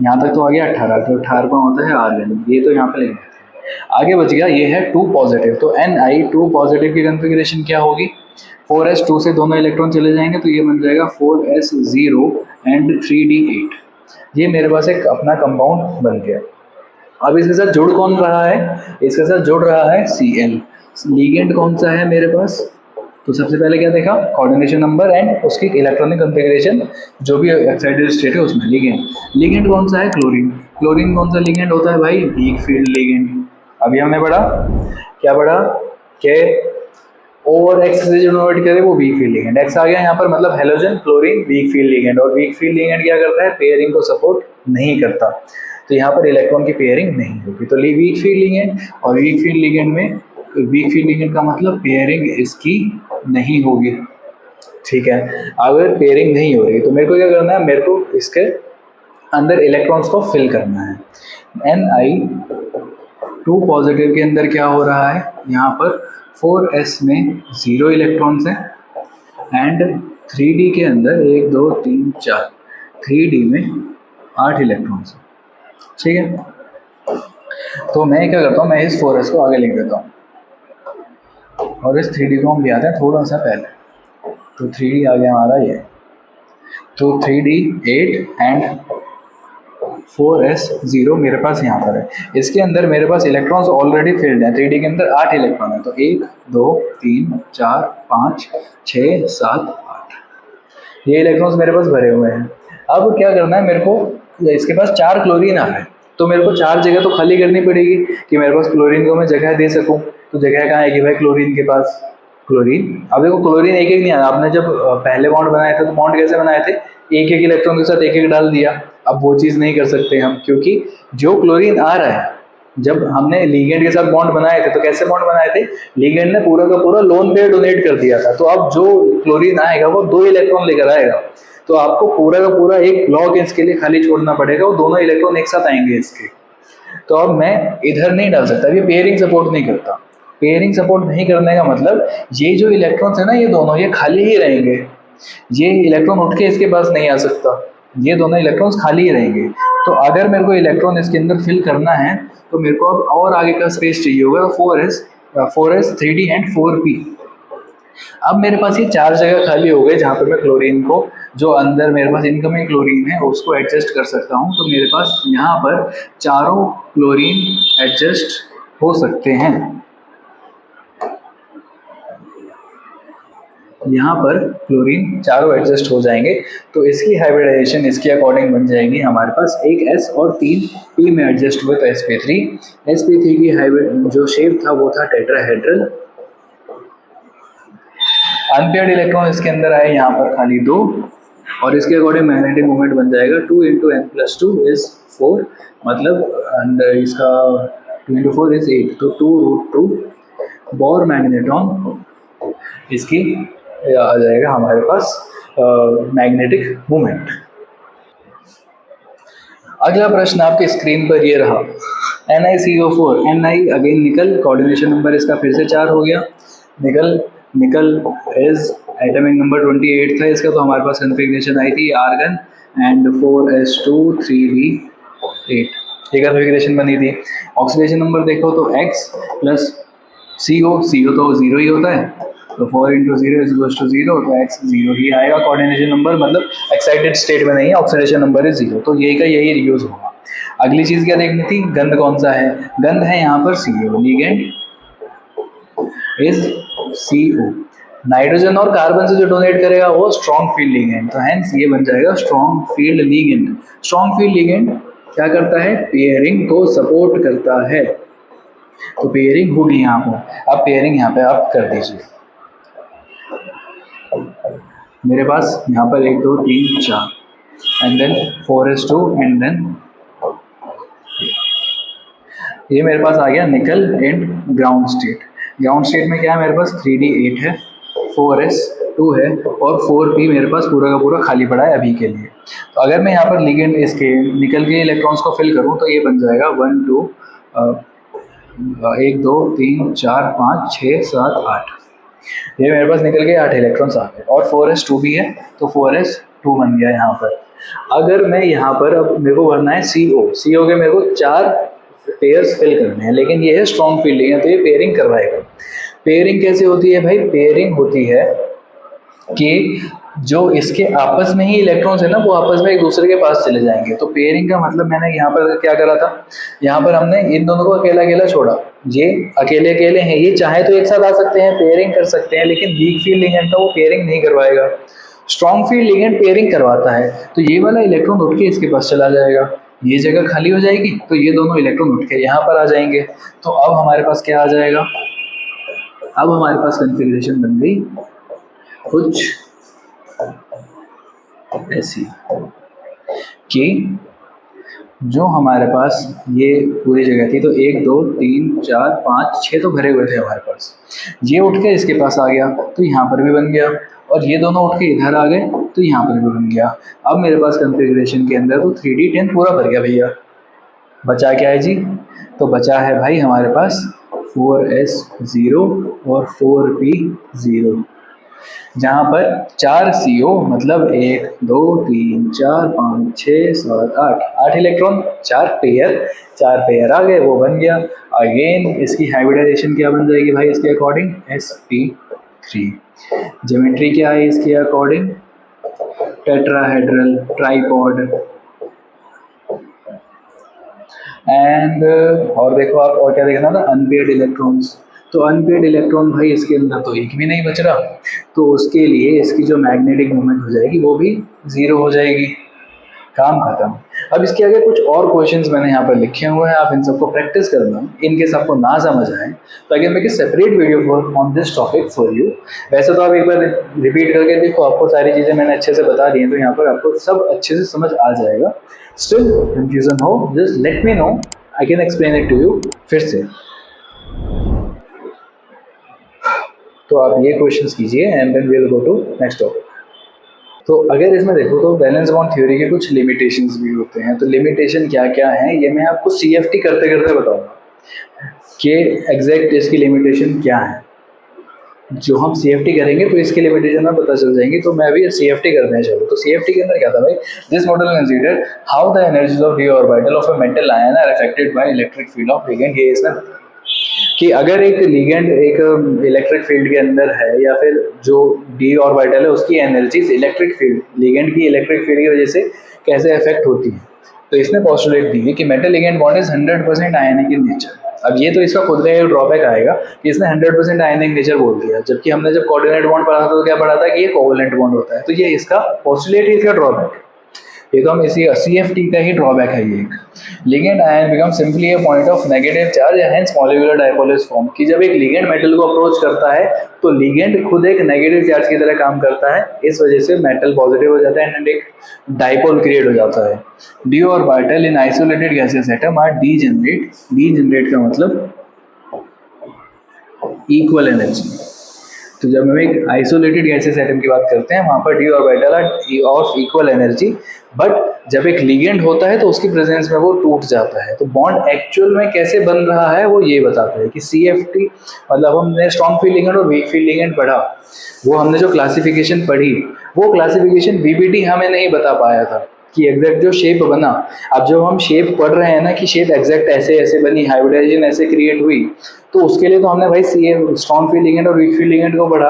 यहाँ तक तो आ गया 18, तो 18 होता है आर्गन, ये तो यहाँ पे लिख देते हैं। आगे बच गया ये है 2 पॉजिटिव, तो Ni2 पॉजिटिव की कन्फिग्रेशन क्या होगी, 4s2 से दोनों इलेक्ट्रॉन चले जाएंगे, तो ये बन जाएगा 4s0 एंड 3d8। ये मेरे पास एक अपना कंपाउंड बन गया। अब इसके साथ जुड़ कौन रहा है, इसके साथ जुड़ रहा है Cl। लिगेंड कौन सा है मेरे पास, तो सबसे पहले क्या देखा, कोऑर्डिनेशन नंबर एंड उसकी इलेक्ट्रॉनिक कन्फिग्रेशन, जो भी एक्साइटेड स्टेट है उसमें। लिगेंड कौन सा है, क्लोरीन। क्लोरीन कौन सा लिगेंड होता है भाई, वीक फील्ड लिगेंड। अभी हमने पढ़ा क्या पढ़ा कि ओवर एक्स से जो डिनोट करे वो वीक फील्ड लिगेंड, एक्स आ गया यहाँ पर, मतलब halogen chlorine week field ligand. और वीक फील्ड लिगेंड क्या करता है, पेयरिंग को सपोर्ट नहीं करता, तो यहाँ पर इलेक्ट्रॉन की पेयरिंग नहीं होगी। तो वीक फील्ड लिगेंड, और वीक फील्ड लिगेंड में वीक फील्ड लिगेंड का मतलब पेयरिंग इसकी नहीं होगी, ठीक है। अगर पेयरिंग नहीं हो रही तो मेरे को क्या करना है, मेरे को इसके अंदर इलेक्ट्रॉन्स को फिल करना है। Ni2 पॉजिटिव के अंदर क्या हो रहा है, यहाँ पर 4s में 0 इलेक्ट्रॉन्स हैं, एंड 3d के अंदर 1 2 3 4 3d में 8 इलेक्ट्रॉन्स हैं, ठीक है। तो मैं क्या करता हूँ, मैं इस 4s को आगे लिख देता हूँ और इस 3d को हम ले आते हैं थोड़ा सा पहले, तो 3d आ गया हमारा ये, तो 3d 8 एंड 4s 0 मेरे पास यहाँ पर है। इसके अंदर मेरे पास इलेक्ट्रॉन्स ऑलरेडी फिल्ड हैं, 3d के अंदर 8 इलेक्ट्रॉन है, तो 1 2 3 4 5 6 7 8 ये इलेक्ट्रॉन्स मेरे पास भरे हुए हैं। अब क्या करना है मेरे को, इसके पास 4 क्लोरीन आ रहा है, तो मेरे को 4 जगह तो खाली करनी पड़ेगी कि मेरे पास क्लोरीन को मैं जगह दे सकूं। तो जगह कहाँ है कि भाई क्लोरीन के पास, क्लोरीन, अब देखो क्लोरीन एक एक नहीं आया, आपने जब पहले बॉन्ड बनाए थे तो बॉन्ड कैसे बनाए थे, एक एक इलेक्ट्रॉन के साथ एक एक डाल दिया। अब वो चीज़ नहीं कर सकते हम, क्योंकि जो क्लोरीन आ रहा है, जब हमने लिगेंड के साथ बॉन्ड बनाए थे तो कैसे बॉन्ड बनाए थे, लिगेंड ने पूरा का पूरा लोन पेयर डोनेट कर दिया था, तो अब जो क्लोरीन आएगा वो 2 इलेक्ट्रॉन लेकर आएगा, तो आपको पूरा का पूरा एक ब्लॉक इसके लिए खाली छोड़ना पड़ेगा, वो दोनों इलेक्ट्रॉन एक साथ आएंगे इसके। तो अब मैं इधर नहीं डाल सकता, ये पेयरिंग सपोर्ट नहीं करता। पेयरिंग सपोर्ट नहीं करने का मतलब ये जो इलेक्ट्रॉन्स है ना, ये दोनों ये खाली ही रहेंगे, ये इलेक्ट्रॉन उठ के इसके पास नहीं आ सकता, ये दोनों इलेक्ट्रॉन्स खाली ही रहेंगे। तो अगर मेरे को इलेक्ट्रॉन इसके अंदर फिल करना है तो मेरे को अब और आगे का स्पेस चाहिए होगा, 4s 3d एंड 4p। अब मेरे पास ये 4 जगह खाली हो गए जहाँ पर मैं क्लोरीन को, जो अंदर मेरे पास इनकमिंग क्लोरीन है उसको एडजस्ट कर सकता हूँ। तो मेरे पास यहाँ पर चारों क्लोरीन एडजस्ट हो सकते हैं, यहाँ पर क्लोरीन चारों एडजस्ट हो जाएंगे। तो इसकी हाइब्रिडाइजेशन इसके अकॉर्डिंग बन जाएगी, हमारे पास एक S और 3 P में एडजस्ट हुए, तो sp3 की हाइब्रिड जो शेप था वो था टेट्राहेड्रल। अनपेयर्ड इलेक्ट्रॉन इसके अंदर आए यहाँ पर खाली 2, और इसके अकॉर्डिंग मैग्नेटिक मोमेंट बन जाएगा 2 × n+2 इज 4, मतलब इसका 2 × 4 इज 8, तो 2√2 बोर मैग्नेट्रॉन इसकी आ जाएगा हमारे पास मैग्नेटिक मोमेंट। अगला प्रश्न आपके स्क्रीन पर ये रहा NiCO4, Ni अगेन निकल, कोऑर्डिनेशन नंबर इसका फिर से 4 हो गया। निकल इज एटॉमिक नंबर 28 था इसका, तो हमारे पास कन्फिग्रेशन आई थी आर्गन एंड 4s2 3b8, ये कन्फिग्रेशन बनी थी। ऑक्सीडेशन नंबर देखो तो X प्लस CO तो 0 ही होता है, तो 4 × 0 = 0, तो X 0 ही आएगा कोऑर्डिनेशन नंबर, मतलब एक्साइटेड स्टेट में नहीं है, ऑक्सीडेशन नंबर इज 0, तो यही का यही रीयूज होगा। अगली चीज क्या देखनी थी, गंध कौन सा है, गंध है यहाँ पर CO, ligand is CO। Nitrogen और कार्बन से जो डोनेट करेगा वो स्ट्रॉन्ग फील्ड लिगेंड, तो हेंस ये बन जाएगा strong field ligand. Strong field ligand क्या करता है, पेयरिंग को सपोर्ट करता है, तो पेयरिंग होगी यहाँ पर। अब पेयरिंग यहाँ पे आप कर दीजिए, मेरे पास यहाँ पर 1 2 3 4 and then 4s2 and then ये मेरे पास आ गया निकल and ground state. Ground state में क्या है, मेरे पास 3d8 है, 4s2 है और 4p मेरे पास पूरा का पूरा खाली पड़ा है अभी के लिए। तो अगर मैं यहाँ पर लिगेंड इसके निकल के इलेक्ट्रॉन्स को फिल करूँ तो ये बन जाएगा 1 2 1 2 3 4 5 6 7 8, ये मेरे पास निकल के 8 इलेक्ट्रॉन्स आ गए और 4s2 भी है, तो 4s2 बन गया यहाँ पर। अगर मैं यहाँ पर अब मेरे को भरना है CO के मेरे को 4 पेयर्स फिल करने हैं, लेकिन ये है स्ट्रॉन्ग फील्डिंग है, तो ये पेयरिंग करवाएगा। पेयरिंग कैसे होती है भाई, पेयरिंग होती है कि जो इसके आपस में ही इलेक्ट्रॉन्स है ना, वो आपस में एक दूसरे के पास चले जाएंगे। तो पेयरिंग का मतलब मैंने यहाँ पर क्या करा था, यहाँ पर हमने इन दोनों को अकेला अकेला छोड़ा, ये अकेले अकेले हैं, ये चाहे तो एक साथ आ सकते हैं, पेयरिंग कर सकते हैं, लेकिन वीक फील्ड लिगेंड था वो पेयरिंग नहीं करवाएगा। स्ट्रॉन्ग फील्ड लिगेंड पेयरिंग करवाता है, तो ये वाला इलेक्ट्रॉन उठ के इसके पास चला जाएगा, ये जगह खाली हो जाएगी, तो ये दोनों इलेक्ट्रॉन उठ के यहाँ पर आ जाएंगे। तो अब हमारे पास क्या आ जाएगा, अब हमारे पास कन्फिग्रेशन बन गई कुछ ऐसी कि जो हमारे पास ये पूरी जगह थी, तो 1 2 3 4 5 6 तो भरे हुए थे हमारे पास, ये उठ के इसके पास आ गया, तो यहाँ पर भी बन गया, और ये दोनों उठ के इधर आ गए, तो यहाँ पर भी बन गया। अब मेरे पास कन्फिग्रेशन के अंदर तो 3d10 पूरा भर गया भैया, बचा क्या है जी, तो बचा है भाई हमारे पास 4s0 और 4p0, जहाँ पर 4 CO मतलब 1 2 3 4 5 6 7 8 इलेक्ट्रॉन, 4 पेयर आ गए, वो बन गया। अगेन इसकी हाइब्रिडाइजेशन क्या बन जाएगी भाई, इसके अकॉर्डिंग sp3। ज्योमेट्री क्या है इसके अकॉर्डिंग, टेट्राहेड्रल ट्राइपॉड। एंड और देखो आप और क्या देखना था, अनपेयर्ड इलेक्ट्रॉन्स। तो अनपेयर्ड इलेक्ट्रॉन भाई इसके अंदर तो एक भी नहीं बच रहा, तो उसके लिए इसकी जो मैग्नेटिक मूवमेंट हो जाएगी वो भी 0 हो जाएगी, काम खत्म। अब इसके आगे कुछ और क्वेश्चंस मैंने यहाँ पर लिखे हुए हैं, आप इन सबको प्रैक्टिस करना, इनके सबको ना समझ आए तो again make a separate video on this topic for you. वैसे तो आप एक बार रिपीट करके देखो, आपको सारी चीज़ें मैंने अच्छे से बता दी हैं, तो यहाँ पर आपको सब अच्छे से समझ आ जाएगा। स्टिल कंफ्यूजन हो, just let me know, I can explain it to you फिर से। तो आप ये क्वेश्चंस कीजिए and then we will go to next topic. तो अगर इसमें देखो तो वैलेंस बॉन्ड थ्योरी के कुछ लिमिटेशंस भी होते हैं, तो लिमिटेशन क्या क्या है ये मैं आपको CFT करते करते बताऊंगा कि एग्जैक्ट इसकी लिमिटेशन क्या है। जो हम CFT करेंगे तो इसकी लिमिटेशन में पता चल जाएंगी, तो मैं अभी CFT करने चलूँ। तो CFT के अंदर क्या था भाई, this model consider how the energies of d orbital of a metal ion are affected by electric field of ligand. ये इसमें कि अगर एक लिगेंड एक इलेक्ट्रिक फील्ड के अंदर है, या फिर जो डी ऑर्बिटल है उसकी एनर्जीज इलेक्ट्रिक फील्ड, लिगेंड की इलेक्ट्रिक फील्ड की वजह से कैसे इफेक्ट होती है। तो इसने पोस्टुलेट दी है कि metal ligand bond is 100% ionic in nature. अब ये तो इसका खुद का एक ड्रॉबैक आएगा कि इसने 100% आयनिक नेचर बोल दिया, जबकि हमने जब कोऑर्डिनेट बॉन्ड पढ़ा था तो क्या पढ़ा था कि ये कोवलेंट बॉन्ड होता है। तो ये इसका पोस्टुलेट ही इसका ड्रॉबैक है, ये तो हम इसी CFT का ही ड्रॉबैक है ये। Ligand ion become simply a point of negative charge and hence molecular dipole is form, कि जब एक लिगेंड मेटल को अप्रोच करता है तो लिगेंड खुद एक नेगेटिव चार्ज की तरह काम करता है, इस वजह से मेटल पॉजिटिव हो जाता है एंड एक डायपोल क्रिएट हो जाता है। D orbital in isolated gaseous atom are degenerate का मतलब इक्वल एनर्जी। तो जब हम एक आइसोलेटेड गैसियस एटम की बात करते हैं वहाँ पर d orbital are of equal energy, but जब एक लिगेंड होता है तो उसकी प्रेजेंस में वो टूट जाता है। तो बॉन्ड एक्चुअल में कैसे बन रहा है वो ये बताता है कि CFT, मतलब हमने स्ट्रॉन्ग फील्ड लिगेंड और वीक फील्ड लिगेंड पढ़ा, वो हमने जो क्लासिफिकेशन पढ़ी वो क्लासिफिकेशन VBT हमें नहीं बता पाया था कि एग्जैक्ट जो शेप बना। अब जब हम शेप पढ़ रहे हैं ना कि शेप एग्जैक्ट ऐसे ऐसे बनी, हाइब्रिडाइजेशन ऐसे क्रिएट हुई, तो उसके लिए तो हमने भाई स्ट्रॉन्ग फील्ड लिगेंड और वीक फील्ड लिगेंड को पढ़ा।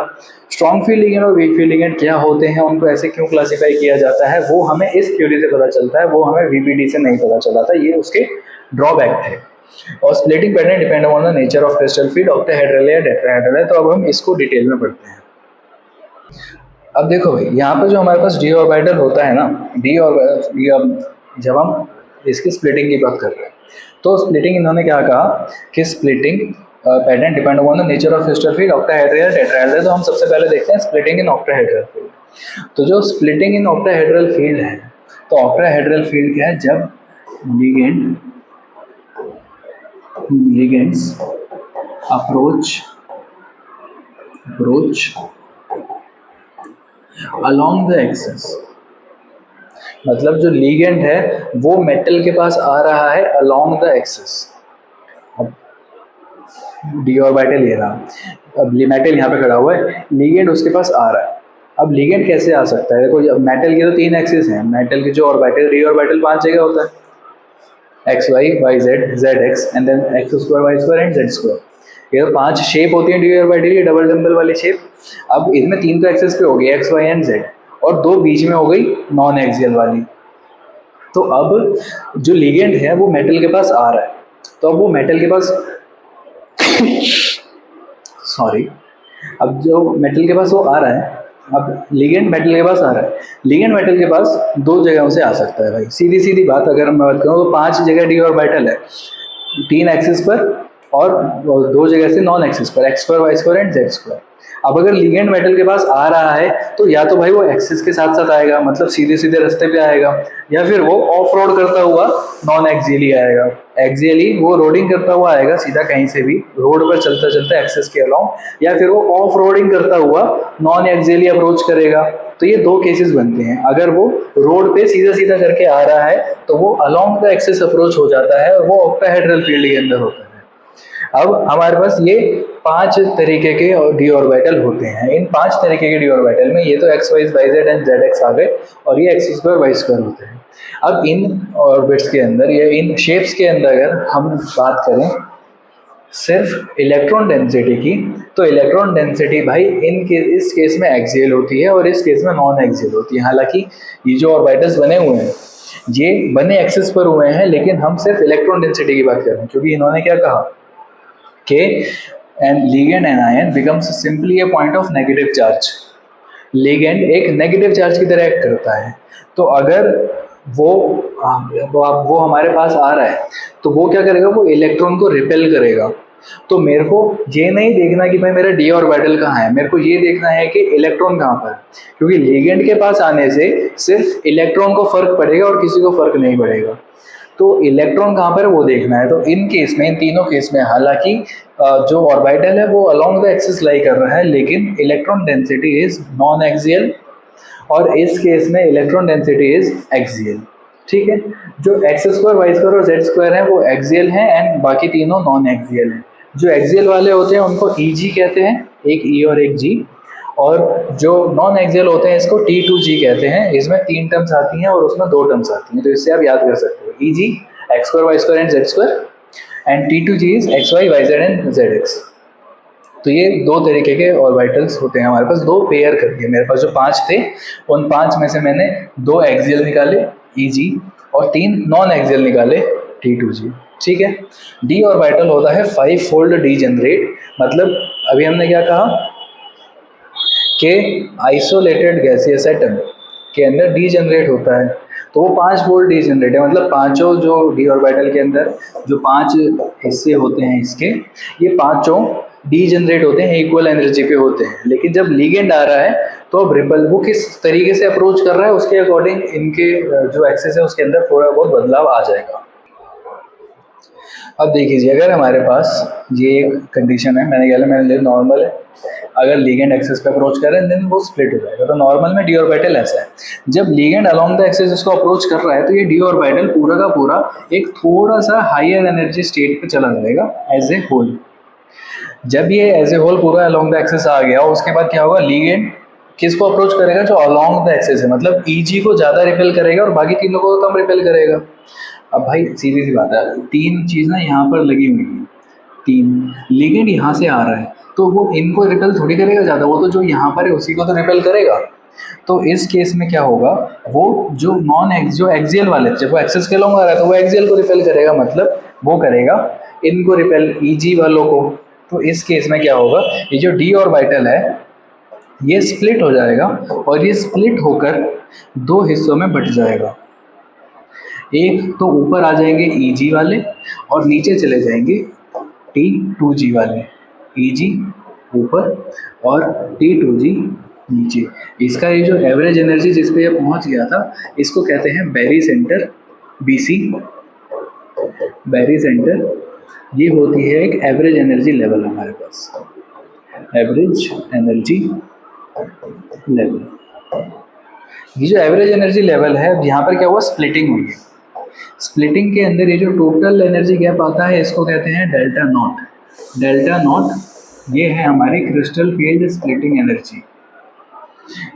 स्ट्रॉन्ग फील्ड लिगेंड और वीक फील्ड लिगेंड क्या होते हैं, उनको ऐसे क्यों क्लासीफाई किया जाता है, वो हमें इस थ्योरी से पता चलता है, वो हमें VBT से नहीं पता चला था। ये उसके ड्रॉबैक थे। और splitting pattern depend on the nature of crystal field, octahedral है टेट्राहेड्रल है। तो अब हम इसको डिटेल में पढ़ते हैं। अब देखो भाई, यहाँ पे जो हमारे पास डी ऑर्बिटल होता है ना, डी ऑर्बिटल जब हम इसकी स्प्लिटिंग की बात कर रहे हैं तो स्प्लिटिंग इन्होंने क्या कहा कि splitting pattern depend on the nature of crystal field, octahedral tetrahedral. तो हम सबसे पहले देखते हैं स्प्लिटिंग इन ऑक्टाहेड्रल फील्ड। तो जो स्प्लिटिंग इन ऑक्टाहेड्रल फील्ड है, तो ऑक्टाहेड्रल फील्ड क्या है, जब ligands approach along the axis, मतलब जो लिगेंड है वो मेटल के पास आ रहा है along the axis। अब डी ऑर्बिटल ये रहा, अब मेटल यहाँ पे खड़ा हुआ है, लिगेंड उसके पास आ रहा है। अब लिगेंड कैसे आ सकता है, देखो मेटल की तो 3 एक्सिस हैं, मेटल की जो ऑर्बिटल डी ऑर्बिटल 5 जगह होता है, x y y z z x and then x square y square and z square. ये तो 5 शेप होती है डी ऑर्बिटल की, डबल डम्बल वाली शेप। अब इनमें 3 तो एक्सिस पे हो गई एक्स वाई एंड जेड, और 2 बीच में हो गई नॉन एक्सियल वाली। तो अब जो लिगेंड है वो मेटल के पास आ रहा है, तो अब वो मेटल के पास सॉरी, अब जो मेटल के पास वो आ रहा है, अब लिगेंड मेटल के पास आ रहा है, लिगेंड मेटल के पास 2 जगहों से आ सकता है भाई। सीधी सीधी बात अगर मैं बात करूँ तो 5 जगह डी ऑर्बिटल है, 3 एक्सिस पर और 2 जगह से नॉन एक्सिस पर, x square y square and z square. अब अगर लिगेंड मेटल के पास आ रहा है तो या तो भाई वो एक्सिस के साथ साथ आएगा, मतलब सीधे सीधे रास्ते पे आएगा, या फिर वो ऑफ रोड करता हुआ नॉन एक्सियली आएगा। एक्सियली वो रोडिंग करता हुआ आएगा सीधा कहीं से भी रोड पर चलता चलता एक्सिस के अलाउंग, या फिर वो ऑफ रोडिंग करता हुआ नॉन एक्सियली अप्रोच करेगा। तो ये 2 केसेस बनते हैं। अगर वो रोड पे सीधा सीधा करके आ रहा है तो वो अलोंग द एक्सिस अप्रोच हो जाता है और वो ऑक्टाहेड्रल फील्ड के अंदर होता है। अब हमारे पास ये 5 तरीके के डी ऑर्बिटल होते हैं। इन 5 तरीके के डी ऑर्बिटल में ये तो x y y z and z x आ गए, और ये एक्स स्क्वायर वाई स्क्वायर होते हैं। अब इन ऑर्बिट्स के अंदर या इन शेप्स के अंदर अगर हम बात करें सिर्फ इलेक्ट्रॉन डेंसिटी की, तो इलेक्ट्रॉन डेंसिटी भाई इस केस में एक्सियल होती है और इस केस में नॉन एक्सियल होती है। हालांकि ये जो ऑर्बिटल्स बने हुए हैं ये बने एक्सिस पर हुए हैं, लेकिन हम सिर्फ इलेक्ट्रॉन डेंसिटी की बात कर रहे हैं, क्योंकि इन्होंने क्या कहा कि an ligand anion becomes simply a point of negative charge. Ligand एक नेगेटिव चार्ज की तरह एक्ट करता है। तो अगर वो हमारे पास आ रहा है तो वो क्या करेगा, वो इलेक्ट्रॉन को रिपेल करेगा। तो मेरे को ये नहीं देखना कि भाई मेरा डी ऑर्बिटल कहाँ है, मेरे को ये देखना है कि इलेक्ट्रॉन कहाँ पर है, क्योंकि लिगेंड के पास आने से सिर्फ इलेक्ट्रॉन को फर्क पड़ेगा और किसी को फर्क नहीं पड़ेगा। तो इलेक्ट्रॉन कहाँ पर है वो देखना है। तो इन केस में, इन तीनों केस में, हालांकि जो ऑर्बिटल है वो अलोंग द एक्सिस लाई कर रहा है, लेकिन electron density is non axial, और इस केस में इलेक्ट्रॉन डेंसिटी इज एक्सियल। ठीक है, जो एक्स स्क्वायर वाई स्क्वायर और जेड स्क्वायर है वो एक्सियल है एंड बाकी तीनों नॉन एक्सियल हैं। जो एक्सियल वाले होते हैं उनको EG कहते हैं, एक E और एक G, और जो नॉन एक्सियल होते हैं इसको T2G कहते हैं। इसमें 3 टर्म्स आती हैं और उसमें 2 टर्म्स आती हैं, तो इससे आप याद कर सकते हो EG x square y square and z square, and T2G is x y y z and z x. तो ये 2 तरीके के ऑर्बिटल्स होते हैं हमारे पास, 2 पेयर करके। मेरे पास जो 5 थे उन 5 में से मैंने 2 एक्सियल निकाले EG और 3 नॉन एक्सियल निकाले T2G। ठीक है, डी ऑर्बिटल होता है 5 फोल्ड डीजेनरेट। मतलब अभी हमने क्या कहा कि आइसोलेटेड गैसियस एटम के अंदर डीजेनरेट होता है, तो वो 5 फोल्ड डीजेनरेट है। मतलब पांचों जो डी ऑर्बिटल के अंदर जो 5 हिस्से होते हैं इसके, ये पांचों डीजेनरेट होते हैं, इक्वल एनर्जी पे होते हैं। लेकिन जब लिगेंड आ रहा है तो अब रिपल वो किस तरीके से अप्रोच कर रहा है उसके अकॉर्डिंग इनके जो एक्सेस है उसके अंदर थोड़ा बहुत बदलाव आ जाएगा। अब देखिए अगर हमारे पास ये एक कंडीशन है, मैंने लिया नॉर्मल है, अगर लिगेंड एक्सिस पे अप्रोच कर रहे हैं देन वो स्प्लिट हो जाएगा। तो नॉर्मल में डी ऑर्बिटल ऐसा है, जब लिगेंड अलोंग द एक्सिस इसको अप्रोच कर रहा है तो ये डी ऑर्बिटल पूरा का पूरा एक थोड़ा सा हायर एनर्जी स्टेट पे चला जाएगा एज ए होल। जब ये एज ए होल पूरा अलोंग द एक्सिस आ गया उसके बाद क्या होगा, लिगेंड किसको अप्रोच करेगा, जो अलोंग द एक्सिस है, मतलब ईजी को ज़्यादा रिपेल करेगा और बाकी तीनों को कम रिपेल करेगा। अब भाई सीधी सी बात है, तीन चीज़ ना यहाँ पर लगी हुई है, तीन लिगेंड यहाँ से आ रहा है तो वो इनको रिपेल थोड़ी करेगा ज़्यादा, वो तो जो यहाँ पर है उसी को तो रिपेल करेगा। तो इस केस में क्या होगा, वो जो जो एक्सियल वाले जब वो एक्सिस के लॉन्ग आ रहा है तो वो एक्सियल को रिपेल करेगा, मतलब वो करेगा इनको रिपेल ईजी वालों को। तो इस केस में क्या होगा, ये जो डी ऑर्बिटल है ये स्प्लिट हो जाएगा और ये स्प्लिट होकर दो हिस्सों में बट जाएगा। एक तो ऊपर आ जाएंगे Eg वाले और नीचे चले जाएंगे T2G वाले, Eg ऊपर और T2G नीचे। इसका ये जो एवरेज एनर्जी जिस पे ये पहुंच गया था इसको कहते हैं बैरी सेंटर, BC बैरी सेंटर। ये होती है एक एवरेज एनर्जी लेवल हमारे पास, एवरेज एनर्जी लेवल। ये जो एवरेज एनर्जी लेवल है, यहाँ पर क्या हुआ, स्प्लिटिंग हुई है। स्प्लिटिंग के अंदर ये जो टोटल एनर्जी गैप आता है इसको कहते हैं डेल्टा नॉट। डेल्टा नॉट ये है हमारी क्रिस्टल फील्ड स्प्लिटिंग एनर्जी।